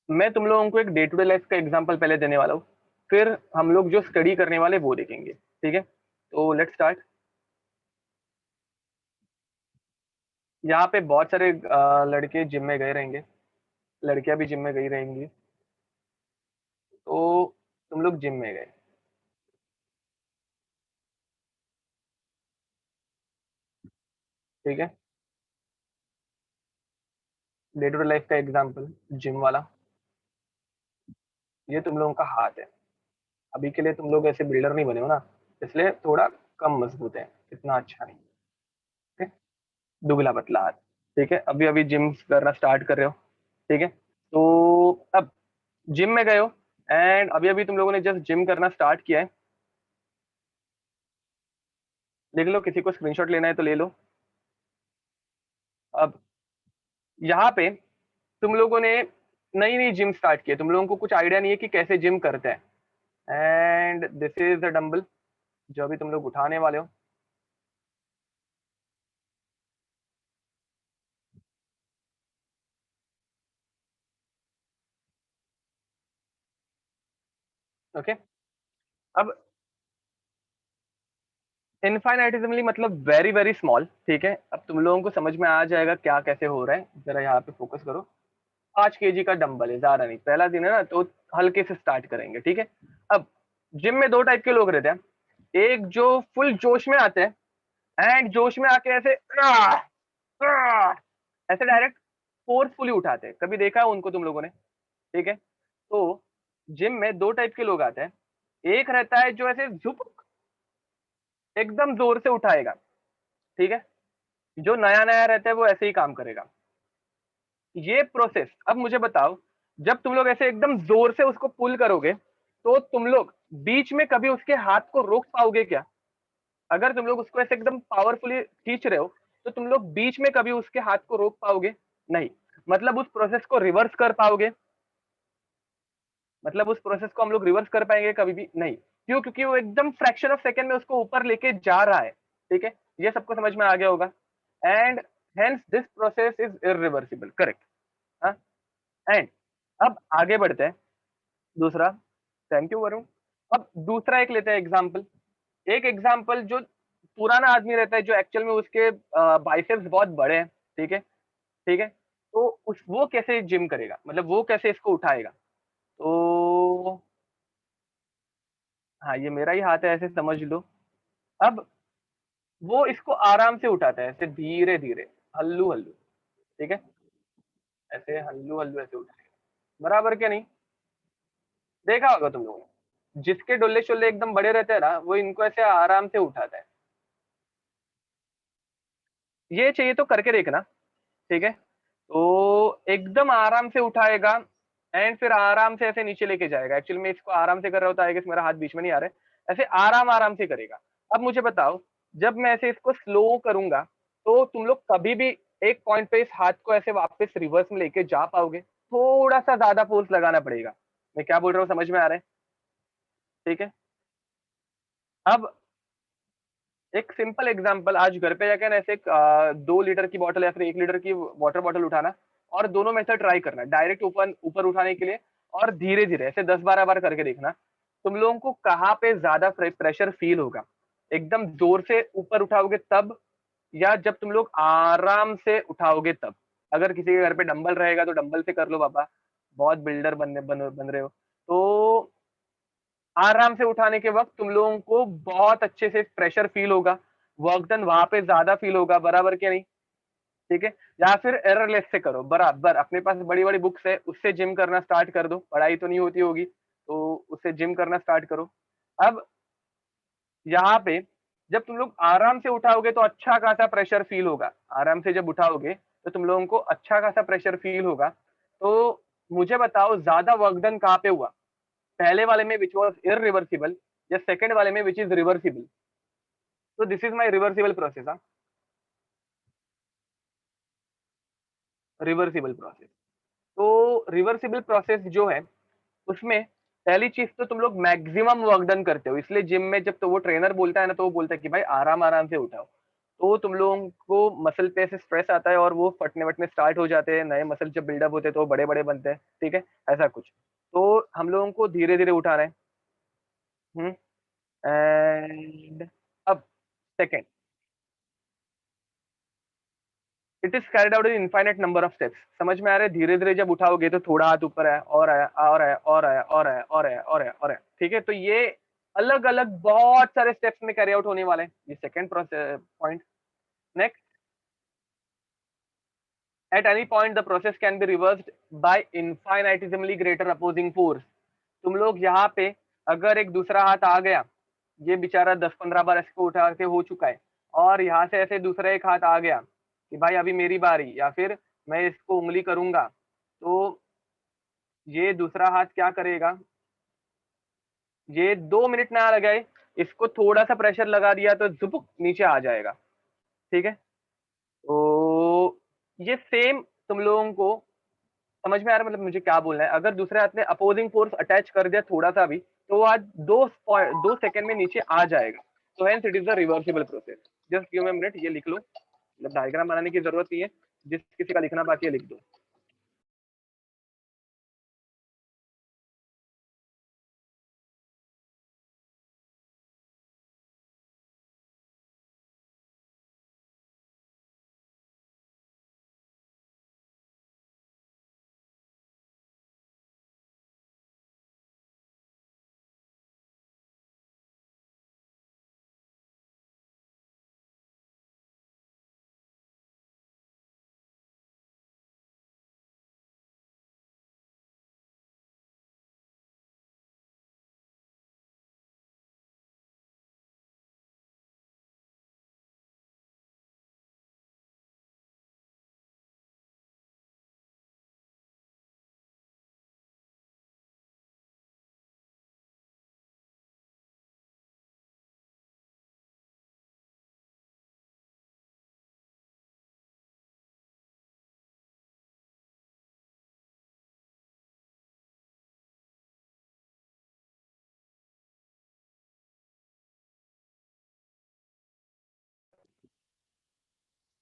मैं तुम लोगों को एक डे टू डे लाइफ का एग्जांपल पहले देने वाला हूँ, फिर हम लोग जो स्टडी करने वाले वो देखेंगे, ठीक है? तो लेट्स स्टार्ट। यहाँ पे बहुत सारे लड़के जिम में गए रहेंगे, लड़कियां भी जिम में गई रहेंगी। तो तुम लोग जिम में गए, ठीक है? डे टू डे लाइफ का एग्जांपल जिम वाला, ये तुम लोगों का हाथ है। अभी के लिए तुम लोग ऐसे बिल्डर नहीं बने हो ना, इसलिए थोड़ा कम मजबूत है, इतना अच्छा नहीं, ठीक है? दुबला पतला हाथ, ठीक है? अभी अभी जिम करना स्टार्ट कर रहे हो, ठीक है? तो अब जिम में गए हो, एंड अभी अभी तुम लोगों ने जस्ट जिम करना स्टार्ट किया है। देख लो, किसी को स्क्रीनशॉट लेना है तो ले लो। अब यहाँ पे तुम लोगों ने नई नई जिम स्टार्ट की है, तुम लोगों को कुछ आइडिया नहीं है कि कैसे जिम करते हैं, and this is the dumbbell जो अभी तुम लोग उठाने वाले हो। ओके, अब इनफाइनाइटिजमली मतलब वेरी वेरी स्मॉल, ठीक है? अब तुम लोगों को समझ में आ जाएगा क्या कैसे हो रहा है, जरा यहाँ पे फोकस करो। 5 kg का डंबल है, ज्यादा नहीं, पहला दिन है ना, तो हल्के से स्टार्ट करेंगे, ठीक है? अब जिम में दो टाइप के लोग रहते हैं, एक जो फुल जोश में आते हैं, एंड जोश में आके ऐसे ऐसे डायरेक्ट फोर्सफुली उठाते हैं, कभी देखा है उनको तुम लोगों ने? ठीक है? तो जिम में दो टाइप के लोग आते हैं, एक रहता है जो ऐसे झुक एकदम जोर से उठाएगा, ठीक है? जो नया नया रहता है वो ऐसे ही काम करेगा। ये प्रोसेस, अब मुझे बताओ, जब तुम लोग ऐसे एकदम जोर से उसको पुल करोगे, तो तुम लोग बीच में कभी उसके हाथ को रोक पाओगे क्या? अगर तुम लोग उसको ऐसे एकदम पावरफुली खींच रहे हो, तो तुम लोग बीच में कभी उसके हाथ को रोक पाओगे? नहीं। मतलब उस प्रोसेस को रिवर्स कर पाओगे? मतलब उस प्रोसेस को हम लोग रिवर्स कर पाएंगे कभी भी नहीं। क्यों? क्योंकि वो एकदम फ्रैक्शन ऑफ सेकंड में उसको ऊपर लेके जा रहा है, ठीक है? ये सबको समझ में आ गया होगा, and hence this process is irreversible, correct? हाँ, एंड अब आगे बढ़ते हैं। दूसरा, थैंक यू वरुण। अब दूसरा एक लेते हैं एग्जाम्पल, एक एग्जाम्पल जो पुराना आदमी रहता है, जो एक्चुअल में उसके बाइसेप्स बहुत बड़े हैं, ठीक है? ठीक है? तो उस वो कैसे जिम करेगा, मतलब वो कैसे इसको उठाएगा? तो हाँ, ये मेरा ही हाथ है, ऐसे समझ लो। अब वो इसको आराम से उठाता है, ऐसे धीरे धीरे, हल्लू हल्लू, ठीक है? ऐसे हल्लू हल्लू ऐसे उठाएगा, बराबर क्या नहीं? देखा होगा तुम लोगों ने, जिसके डोले शोले एकदम बड़े रहते हैं ना, वो इनको ऐसे आराम से उठाता है। ये चाहिए तो करके देखना, ठीक है? तो एकदम आराम से उठाएगा, एंड फिर आराम से ऐसे नीचे लेके जाएगा। एक्चुअली मैं इसको आराम से कर रहा होता है, मेरा हाथ बीच में नहीं आ रहा है, ऐसे आराम आराम से करेगा। अब मुझे बताओ, जब मैं ऐसे इसको स्लो करूंगा, तो तुम लोग कभी भी एक पॉइंट पे इस हाथ को ऐसे वापस रिवर्स में लेके जा पाओगे? थोड़ा सा ज्यादा फोर्स लगाना पड़ेगा। मैं क्या बोल रहा हूँ समझ में आ रहा है? ठीक है? अब एक सिंपल एग्जांपल, आज घर पे जाकर ऐसे 2 लीटर की बॉटल या फिर 1 लीटर की वाटर बॉटल उठाना, और दोनों मेथड ट्राई करना, डायरेक्ट ऊपर ऊपर उठाने के लिए, और धीरे धीरे ऐसे 10-12 बार करके देखना, तुम लोगों को कहाँ पे ज्यादा प्रेशर फील होगा। एकदम जोर से ऊपर उठाओगे तब, या जब तुम लोग आराम से उठाओगे तब? अगर किसी के घर पे डंबल रहेगा तो डंबल से कर लो बाबा, बहुत बिल्डर बन रहे हो तो आराम से उठाने के वक्त तुम लोगों को बहुत अच्छे से प्रेशर फील होगा, वर्क डन वहां पे ज्यादा फील होगा, बराबर क्या नहीं? ठीक है? या फिर एररलेस से करो, बराबर अपने पास बड़ी बड़ी बुक्स है, उससे जिम करना स्टार्ट कर दो, पढ़ाई तो नहीं होती होगी, तो उससे जिम करना स्टार्ट करो। अब यहाँ पे जब तुम लोग आराम से उठाओगे तो अच्छा खासा प्रेशर फील होगा, आराम से जब उठाओगे तो तुम लोगों को अच्छा खासा प्रेशर फील होगा। तो मुझे बताओ ज्यादा वर्क डन कहाँ पे हुआ, पहले वाले में विच वॉज इरिवर्सिबल, या सेकंड वाले में विच इज रिवर्सिबल? तो this is my reversible process. हाँ, रिवर्सिबल प्रोसेस। तो रिवर्सिबल प्रोसेस जो है उसमें पहली चीज तो तुम लोग मैक्सिमम वर्क डन करते हो, इसलिए जिम में जब तो वो ट्रेनर बोलता है ना, तो वो बोलता है कि भाई आराम आराम से उठाओ, तो तुम लोगों को मसल पे से स्ट्रेस आता है और वो फटने वटने स्टार्ट हो जाते हैं, नए मसल जब बिल्डअप होते हैं तो वो बड़े बड़े बनते हैं, ठीक है, ऐसा कुछ। तो हम लोगों को धीरे धीरे उठाना है। एंड अब second, it is carried out in infinite number of steps. समझ में आ रहा है? धीरे धीरे जब उठाओगे तो थोड़ा हाथ ऊपर आया और आया और आया और आया और आया और आया और आया और आया, ठीक है। तो ये अलग अलग बहुत सारे स्टेप्स में कैरी आउट होने वाले हैं। ये second process point. Next, at any point the process can be reversed by infinitesimally greater opposing force. तुम लोग यहाँ पे अगर एक दूसरा हाथ आ गया, ये बेचारा 10-15 बार इसको उठा के हो चुका है, और यहाँ से ऐसे दूसरा एक हाथ आ गया कि भाई अभी मेरी बारी, या फिर मैं इसको उंगली करूंगा, तो ये दूसरा हाथ क्या करेगा, ये 2 मिनट ना लगाए, इसको थोड़ा सा प्रेशर लगा दिया तो जुपुक नीचे आ जाएगा, ठीक है। तो ये सेम तुम लोगों को समझ में आ रहा है, मतलब मुझे क्या बोलना है? अगर दूसरे हाथ ने अपोजिंग फोर्स अटैच कर दिया थोड़ा सा भी, तो वो आज 2 सेकंड में नीचे आ जाएगा। तो hence it is the reversible process. Just give me minute, ये लिख लो, मतलब डायग्राम बनाने की जरूरत नहीं है, जिस किसी का लिखना बाकी है लिख दो।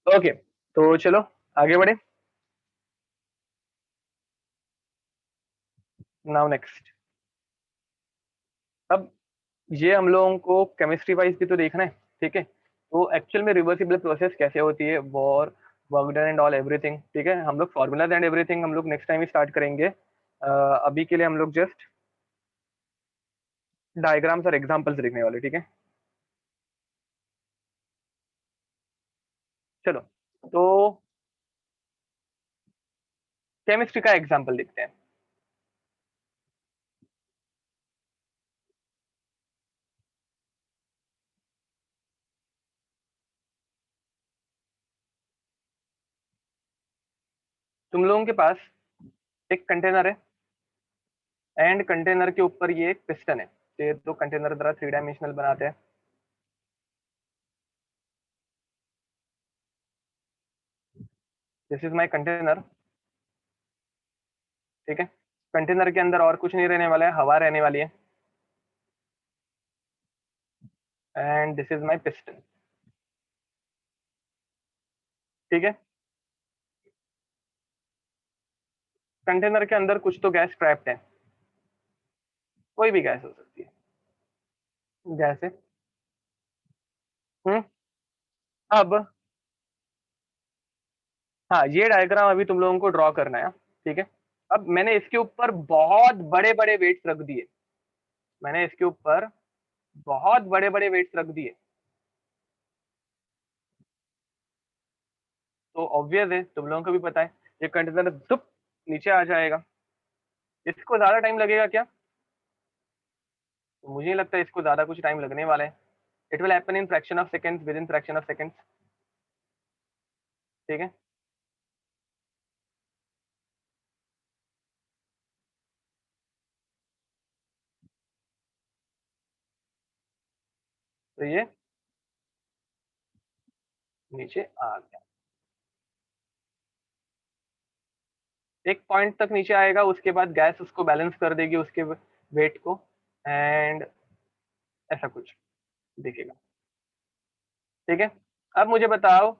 ओके, तो चलो आगे बढ़े। नाउ नेक्स्ट, अब ये हम लोगों को केमिस्ट्री वाइज भी तो देखना है, ठीक है। तो एक्चुअल में रिवर्सिबल प्रोसेस कैसे होती है, war, work done and all everything, ठीक है। हम लोग फॉर्मूलाज एंड एवरीथिंग हम लोग नेक्स्ट टाइम ही स्टार्ट करेंगे। अभी के लिए हम लोग जस्ट डायग्राम्स और एग्जांपल्स देखने वाले, ठीक है। चलो, तो केमिस्ट्री का एग्जांपल देखते हैं। तुम लोगों के पास एक कंटेनर है, एंड कंटेनर के ऊपर ये एक पिस्टन है। तो ये तो कंटेनर द्वारा 3 डायमेंशनल बनाते हैं। दिस इज माई कंटेनर, ठीक है। कंटेनर के अंदर और कुछ नहीं रहने वाला है, हवा रहने वाली है। And this is my piston, ठीक है। कंटेनर के अंदर कुछ तो गैस ट्रैप्ड है, कोई भी गैस हो सकती है, गैस है। हम्म। अब हाँ, ये डायग्राम अभी तुम लोगों को ड्रॉ करना है, ठीक है। अब मैंने इसके ऊपर बहुत बड़े बड़े वेट्स रख दिए, मैंने इसके ऊपर बहुत बड़े बड़े वेट्स रख दिए, तो ऑब्वियस है, तुम लोगों को भी पता है, ये कंटेनर दुप नीचे आ जाएगा। इसको ज्यादा टाइम लगेगा क्या? तो मुझे नहीं लगता इसको ज्यादा कुछ टाइम लगने वाला है। It will happen in fraction of seconds, with in fraction of seconds. ठीक है, तो ये नीचे आ गया, एक पॉइंट तक नीचे आएगा, उसके बाद गैस उसको बैलेंस कर देगी, उसके वेट को, एंड ऐसा कुछ दिखेगा। ठीक है, अब मुझे बताओ,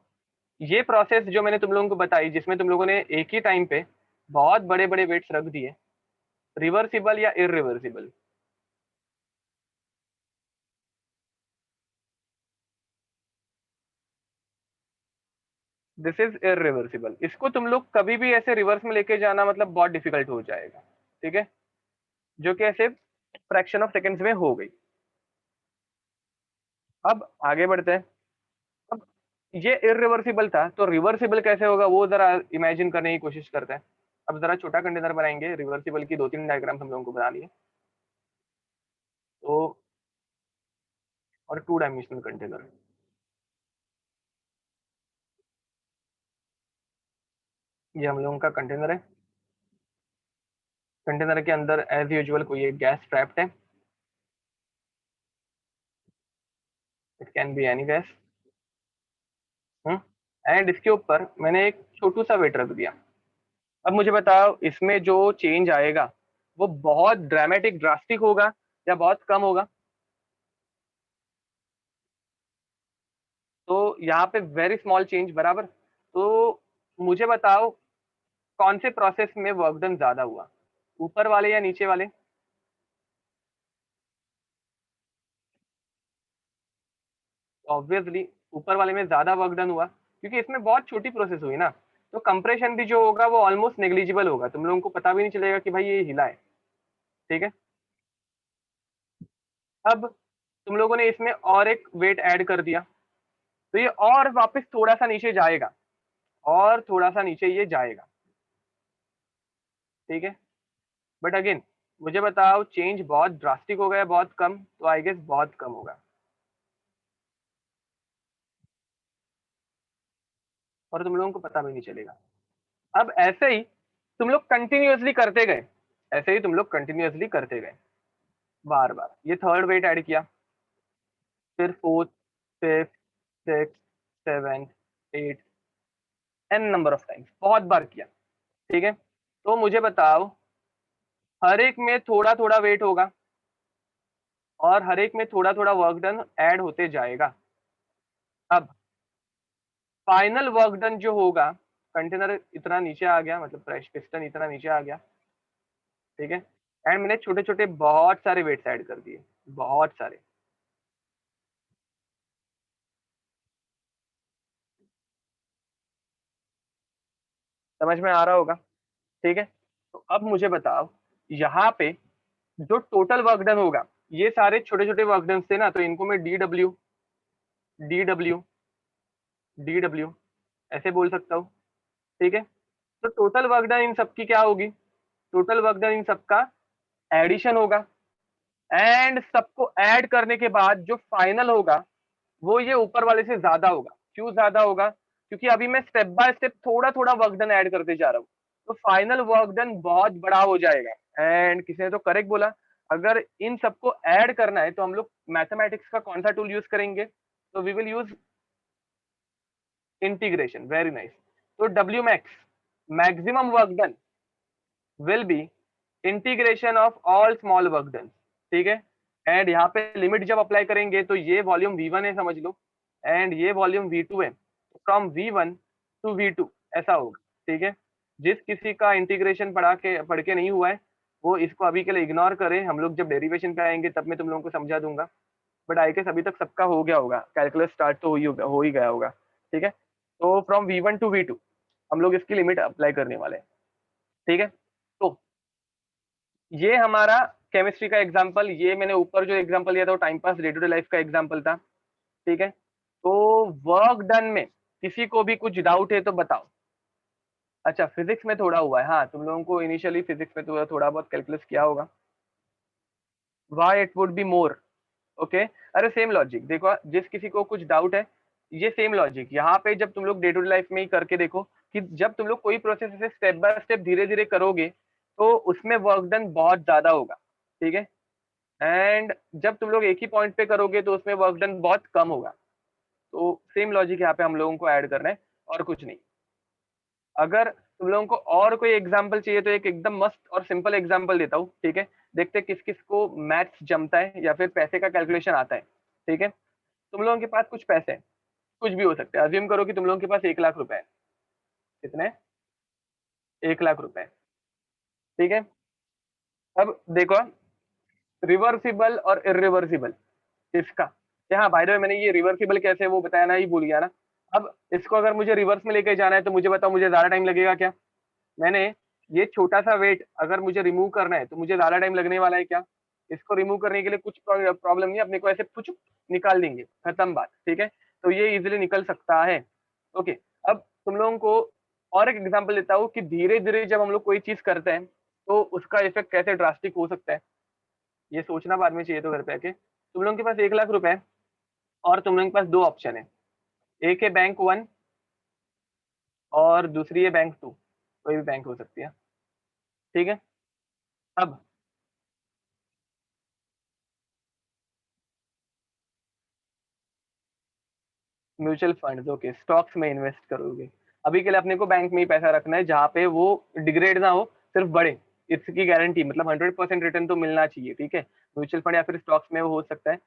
ये प्रोसेस जो मैंने तुम लोगों को बताई, जिसमें तुम लोगों ने एक ही टाइम पे बहुत बड़े बड़े वेट्स रख दिए, रिवर्सिबल या इरिवर्सिबल? This is irreversible. इसको तुम लोग कभी भी ऐसे रिवर्स में लेके जाना मतलब बहुत डिफिकल्ट हो जाएगा। ठीक है, जो कि ऐसे फ्रैक्शन ऑफ सेकेंड्स में हो गई। अब आगे बढ़ते हैं। अब ये इरिवर्सिबल था, तो रिवर्सिबल कैसे होगा वो जरा इमेजिन करने की कोशिश करते हैं। अब जरा छोटा कंटेनर बनाएंगे, रिवर्सिबल की 2-3 डायग्राम हम लोगों को बना लिए, तो और 2 डायमेंशनल कंटेनर। ये हम लोगों का कंटेनर है, कंटेनर के अंदर एज यूजुअल कोई एक गैस ट्रैप्ड है, it can be any gas. And इसके ऊपर मैंने एक छोटू सा वेट रख दिया। अब मुझे बताओ, इसमें जो चेंज आएगा वो बहुत ड्रामेटिक ड्रास्टिक होगा या बहुत कम होगा? तो यहाँ पे वेरी स्मॉल चेंज, बराबर। तो मुझे बताओ, कौन से प्रोसेस में वर्क डन ज्यादा हुआ, ऊपर वाले या नीचे वाले? ऑब्वियसली ऊपर वाले में ज्यादा वर्क डन हुआ, क्योंकि इसमें बहुत छोटी प्रोसेस हुई ना। तो कंप्रेशन भी जो होगा वो ऑलमोस्ट नेग्लिजिबल होगा, तुम लोगों को पता भी नहीं चलेगा कि भाई ये हिला है। ठीक है, अब तुम लोगों ने इसमें और एक वेट ऐड कर दिया, तो ये और वापस थोड़ा सा नीचे जाएगा, और थोड़ा सा नीचे ये जाएगा। ठीक है, बट अगेन मुझे बताओ, चेंज बहुत ड्रास्टिक हो गया, बहुत कम? तो आई गेस बहुत कम होगा, और तुम लोगों को पता भी नहीं चलेगा। अब ऐसे ही तुम लोग कंटिन्यूअसली करते गए, ऐसे ही तुम लोग कंटिन्यूअसली करते गए, बार बार ये थर्ड वेट ऐड किया, फिर fourth, fifth, six, seven, eight, N number of times, बहुत बार किया। ठीक है, तो मुझे बताओ, हर एक में थोड़ा थोड़ा वेट होगा, और हर एक में थोड़ा थोड़ा वर्क डन ऐड होते जाएगा। अब फाइनल वर्क डन जो होगा, कंटेनर इतना नीचे आ गया, मतलब प्रेस पिस्टन इतना नीचे आ गया। ठीक है, एंड मैंने छोटे छोटे बहुत सारे वेट्स ऐड कर दिए, बहुत सारे। समझ में आ रहा होगा? ठीक है, तो अब मुझे बताओ, यहाँ पे जो टोटल वर्क डन होगा, ये सारे छोटे छोटे वर्क डन थे ना, तो इनको मैं D W, D W, D W ऐसे बोल सकता हूँ। ठीक है, तो टोटल वर्क डन इन सबकी क्या होगी? टोटल वर्क डन इन सबका एडिशन होगा, एंड सबको ऐड करने के बाद जो फाइनल होगा वो ये ऊपर वाले से ज्यादा होगा। क्यों ज्यादा होगा? क्योंकि अभी मैं स्टेप बाय स्टेप थोड़ा थोड़ा वर्क डन ऐड करते जा रहा हूँ, तो फाइनल वर्क डन बहुत बड़ा हो जाएगा। एंड किसी ने तो करेक्ट बोला, अगर इन सबको ऐड करना है तो हम लोग मैथमेटिक्स का कौन सा टूल यूज करेंगे? तो we will use integration. Very nice. तो W max, maximum work done, will be integration of all small work done. ठीक है, एंड यहाँ पे लिमिट जब अप्लाई करेंगे तो ये वॉल्यूम V1 है समझ लो, एंड ये वॉल्यूम V2 है, फ्रॉम V1 टू V2 ऐसा होगा। ठीक है, जिस किसी का इंटीग्रेशन पढ़ के नहीं हुआ है वो इसको अभी के लिए इग्नोर करें, हम लोग जब डेरिवेशन पे आएंगे तब मैं तुम लोगों को समझा दूंगा। बट आई गेस अभी तक सबका हो गया होगा, कैलकुलस स्टार्ट तो हो ही गया होगा। ठीक है, तो फ्रॉम V1 टू V2 हम लोग इसकी लिमिट अप्लाई करने वाले हैं। ठीक है, तो ये हमारा केमिस्ट्री का एग्जाम्पल, ये मैंने ऊपर जो एग्जाम्पल लिया था वो time pass day to day life का एग्जाम्पल था। ठीक है, तो वर्क डन में किसी को भी कुछ डाउट है तो बताओ। अच्छा, फिजिक्स में थोड़ा हुआ है, हाँ तुम लोगों को इनिशियली फिजिक्स में तो थोड़ा बहुत कैलकुलस किया होगा। Why it would be more? Okay, अरे सेम लॉजिक देखो, जिस किसी को कुछ डाउट है, ये सेम लॉजिक यहाँ पे जब तुम लोग डे टू डे लाइफ में ही करके देखो कि जब तुम लोग कोई प्रोसेस ऐसे स्टेप बाय स्टेप धीरे धीरे करोगे तो उसमें वर्क डन बहुत ज्यादा होगा, ठीक है। एंड जब तुम लोग एक ही पॉइंट पे करोगे तो उसमें वर्क डन बहुत कम होगा। तो सेम लॉजिक यहाँ पे हम लोगों को ऐड करना है और कुछ नहीं। अगर तुम लोगों को और कोई एग्जांपल चाहिए तो एक एकदम मस्त और सिंपल एग्जांपल देता हूँ, ठीक है। देखते हैं किस किस को मैथ्स जमता है या फिर पैसे का कैलकुलेशन आता है, ठीक है। तुम लोगों के पास कुछ पैसे हैं, कुछ भी हो सकता है, अज्यूम करो कि तुम लोगों के पास 1 लाख रुपए है। कितने? 1 लाख रुपए, ठीक है। अब देखो, रिवर्सिबल और इरिवर्सिबल इसका, हाँ बाय द वे मैंने ये रिवर्सिबल कैसे है वो बताया ना, ही भूल गया ना। अब इसको अगर मुझे रिवर्स में लेके जाना है तो मुझे बताओ, मुझे ज्यादा टाइम लगेगा क्या? मैंने ये छोटा सा वेट अगर मुझे रिमूव करना है तो मुझे ज्यादा टाइम लगने वाला है क्या? इसको रिमूव करने के लिए कुछ प्रॉब्लम नहीं है, अपने को ऐसे कुछ निकाल देंगे, खत्म बात, ठीक है। तो ये इजिली निकल सकता है। ओके, अब तुम लोगों को और एक एग्जांपल देता हूँ कि धीरे धीरे जब हम लोग कोई चीज करते हैं तो उसका इफेक्ट कैसे ड्रास्टिक हो सकता है। ये सोचना बाद में चाहिए तो घर पे आके। तुम लोगों के पास 1 लाख रुपए है और तुम लोगों के पास दो ऑप्शन है, एक है बैंक वन और दूसरी है बैंक टू, कोई भी बैंक हो सकती है, ठीक है। अब म्यूचुअल फंड, ओके, स्टॉक्स में इन्वेस्ट करोगे। अभी के लिए अपने को बैंक में ही पैसा रखना है जहाँ पे वो डिग्रेड ना हो, सिर्फ बढ़े, इसकी गारंटी, मतलब 100% रिटर्न तो मिलना चाहिए, ठीक है। म्यूचुअल फंड या फिर स्टॉक्स में वो हो सकता है।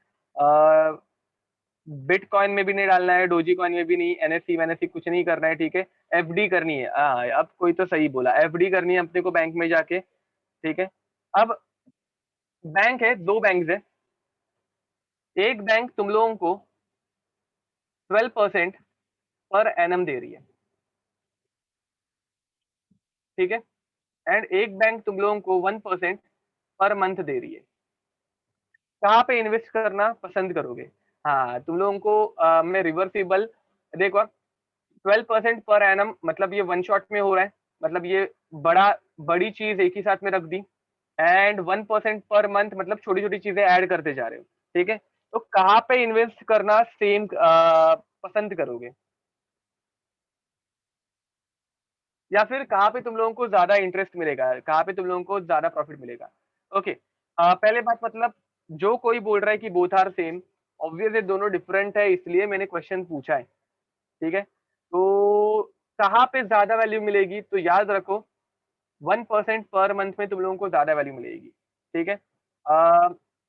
बिटकॉइन में भी नहीं डालना है, डोजी कॉइन में भी नहीं, एनएससी वैनएससी कुछ नहीं करना है, ठीक है। एफडी करनी है, हाँ अब कोई तो सही बोला, एफडी करनी है अपने को बैंक में जाके, ठीक है। अब बैंक है, दो बैंक है। एक बैंक तुम लोगों को 12% पर एनम दे रही है, ठीक है। एंड एक बैंक तुम लोगों को 1% पर मंथ दे रही है। कहाँ पे इन्वेस्ट करना पसंद करोगे? हाँ तुम लोगों को मैं रिवर्सिबल, देखो 12% पर एनम मतलब ये वन शॉट में हो रहा है, मतलब ये बड़ी चीज एक ही साथ में रख दी। एंड 1% पर मंथ मतलब छोटी छोटी चीजें ऐड करते जा रहे हो, ठीक है। तो कहाँ पे इन्वेस्ट करना सेम पसंद करोगे, या फिर कहाँ पे तुम लोगों को ज्यादा इंटरेस्ट मिलेगा, कहाँ पे तुम लोगों को ज्यादा प्रॉफिट मिलेगा? ओके, पहले बात, मतलब जो कोई बोल रहा है कि बोथ आर सेम, ऑब्वियस ये दोनों डिफरेंट है, इसलिए मैंने क्वेश्चन पूछा है, ठीक है। तो कहाँ पे ज्यादा वैल्यू मिलेगी, तो याद रखो 1% पर मंथ में तुम लोगों को ज्यादा वैल्यू मिलेगी, ठीक है।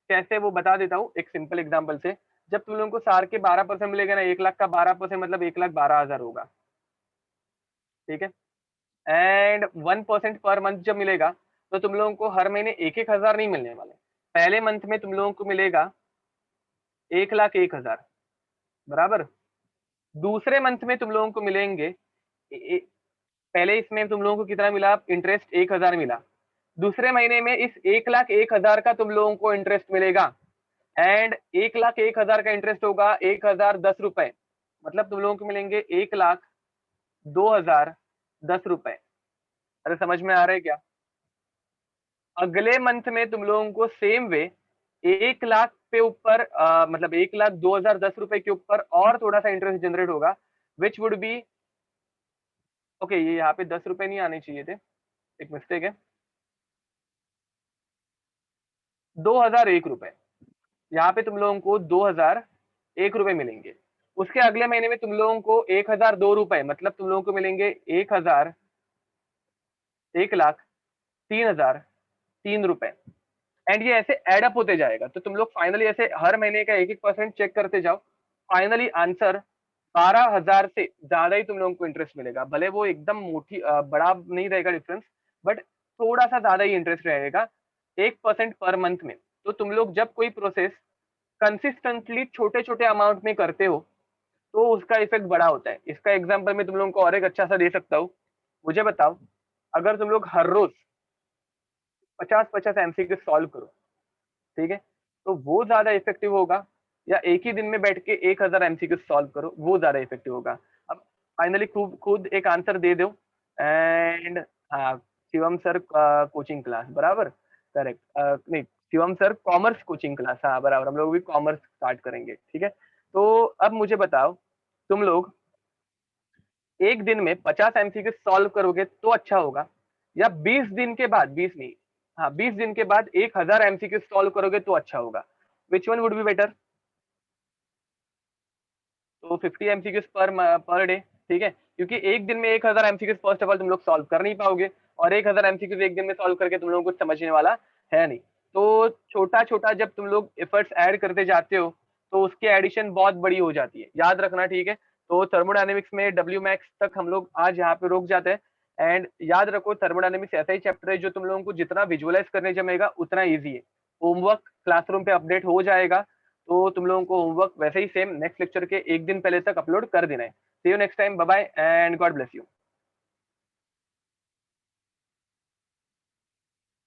कैसे वो बता देता हूँ एक सिंपल एग्जांपल से। जब तुम लोगों को सार के 12% मिलेगा ना, 1 लाख का 12% मतलब 1,12,000 होगा, ठीक है। एंड 1% पर मंथ जब मिलेगा तो तुम लोगों को हर महीने 1,1,000 नहीं मिलने वाले। पहले मंथ में तुम लोगों को मिलेगा 1,01,000, बराबर। दूसरे मंथ में तुम लोगों को मिलेंगे पहले इसमें तुम लोगों को कितना मिला, इंटरेस्ट 1,000 मिला। दूसरे महीने में इस 1,01,000 का तुम लोगों को इंटरेस्ट मिलेगा। एंड 1,01,000 का इंटरेस्ट होगा 1,010 रुपए, मतलब तुम लोगों को मिलेंगे 1,02,010 रुपए। अरे समझ में आ रहा है क्या? अगले मंथ में तुम लोगों को सेम वे 1 लाख पे ऊपर मतलब 1,02,010 रुपए के ऊपर और थोड़ा सा इंटरेस्ट जनरेट होगा, विच वुड बी, ओके ये यहाँ पे 10 रुपए नहीं आने चाहिए थे, एक मिस्टेक है, 2,001 रुपए। यहाँ पे तुम लोगों को 2,001 रुपए मिलेंगे। उसके अगले महीने में तुम लोगों को 1,002 रुपए, मतलब तुम लोगों को मिलेंगे 1,03,003 रुपए। एंड ये ऐसे एडअप होते जाएगा, तो तुम लोग फाइनली ऐसे हर महीने का 1-1% चेक करते जाओ। फाइनली आंसर 12,000 से ज्यादा ही तुम लोगों को इंटरेस्ट मिलेगा, भले वो एकदम बड़ा नहीं रहेगा डिफरेंस, बट थोड़ा सा ज्यादा ही इंटरेस्ट रहेगा 1% पर मंथ में। तो तुम लोग जब कोई प्रोसेस कंसिस्टेंटली छोटे छोटे अमाउंट में करते हो तो उसका इफेक्ट बड़ा होता है। इसका एग्जाम्पल मैं तुम लोगों को और एक अच्छा सा दे सकता हूँ। मुझे बताओ, अगर तुम लोग हर रोज 50-50 एमसीक्यू सॉल्व करो, ठीक है, तो वो ज्यादा इफेक्टिव होगा, या एक ही दिन में बैठ के 1,000 एमसीक्यू सॉल्व करो, वो ज्यादा इफेक्टिव होगा? अब फाइनली खुद खुद एक आंसर दे दो। एंड हाँ, शिवम सर कोचिंग क्लास, बराबर, करेक्ट, नहीं Shivam sir commerce coaching class, हाँ बराबर, हम लोग भी कॉमर्स स्टार्ट करेंगे, ठीक है। तो अब मुझे बताओ, तुम लोग एक दिन में 50 एमसीक्यू सॉल्व करोगे तो अच्छा होगा, या 20 दिन के बाद, 20 नहीं, हाँ 20 दिन के बाद 1000 एमसीक्यू सॉल्व करोगे तो अच्छा होगा? Which one would be better? तो 50 एमसीक्यूज पर डे, ठीक है, क्योंकि एक दिन में 1000 एमसीक्यूज फर्स्ट ऑफ ऑल तुम लोग सॉल्व कर नहीं पाओगे, और 1000 एमसीक्यूज एक दिन में सॉल्व करके तुम लोगों को कुछ समझने वाला है नहीं। तो छोटा छोटा जब तुम लोग एफर्ट्स ऐड करते जाते हो, तो उसकी एडिशन बहुत बड़ी हो जाती है, याद रखना, ठीक है। तो थर्मोडायनेमिक्स में डब्ल्यू मैक्स तक हम लोग आज यहाँ पे रोक जाते हैं। एंड याद रखो, थर्मोडायनेमिक्स ऐसा ही चैप्टर है जो तुम लोगों को जितना विजुअलाइज करने जमेगा उतना ईजी है। होमवर्क क्लासरूम पे अपडेट हो जाएगा, तो तुम लोगों को होमवर्क वैसे ही सेम नेक्स्ट लेक्चर के एक दिन पहले तक अपलोड कर देना है। See you next time, bye bye and God bless you.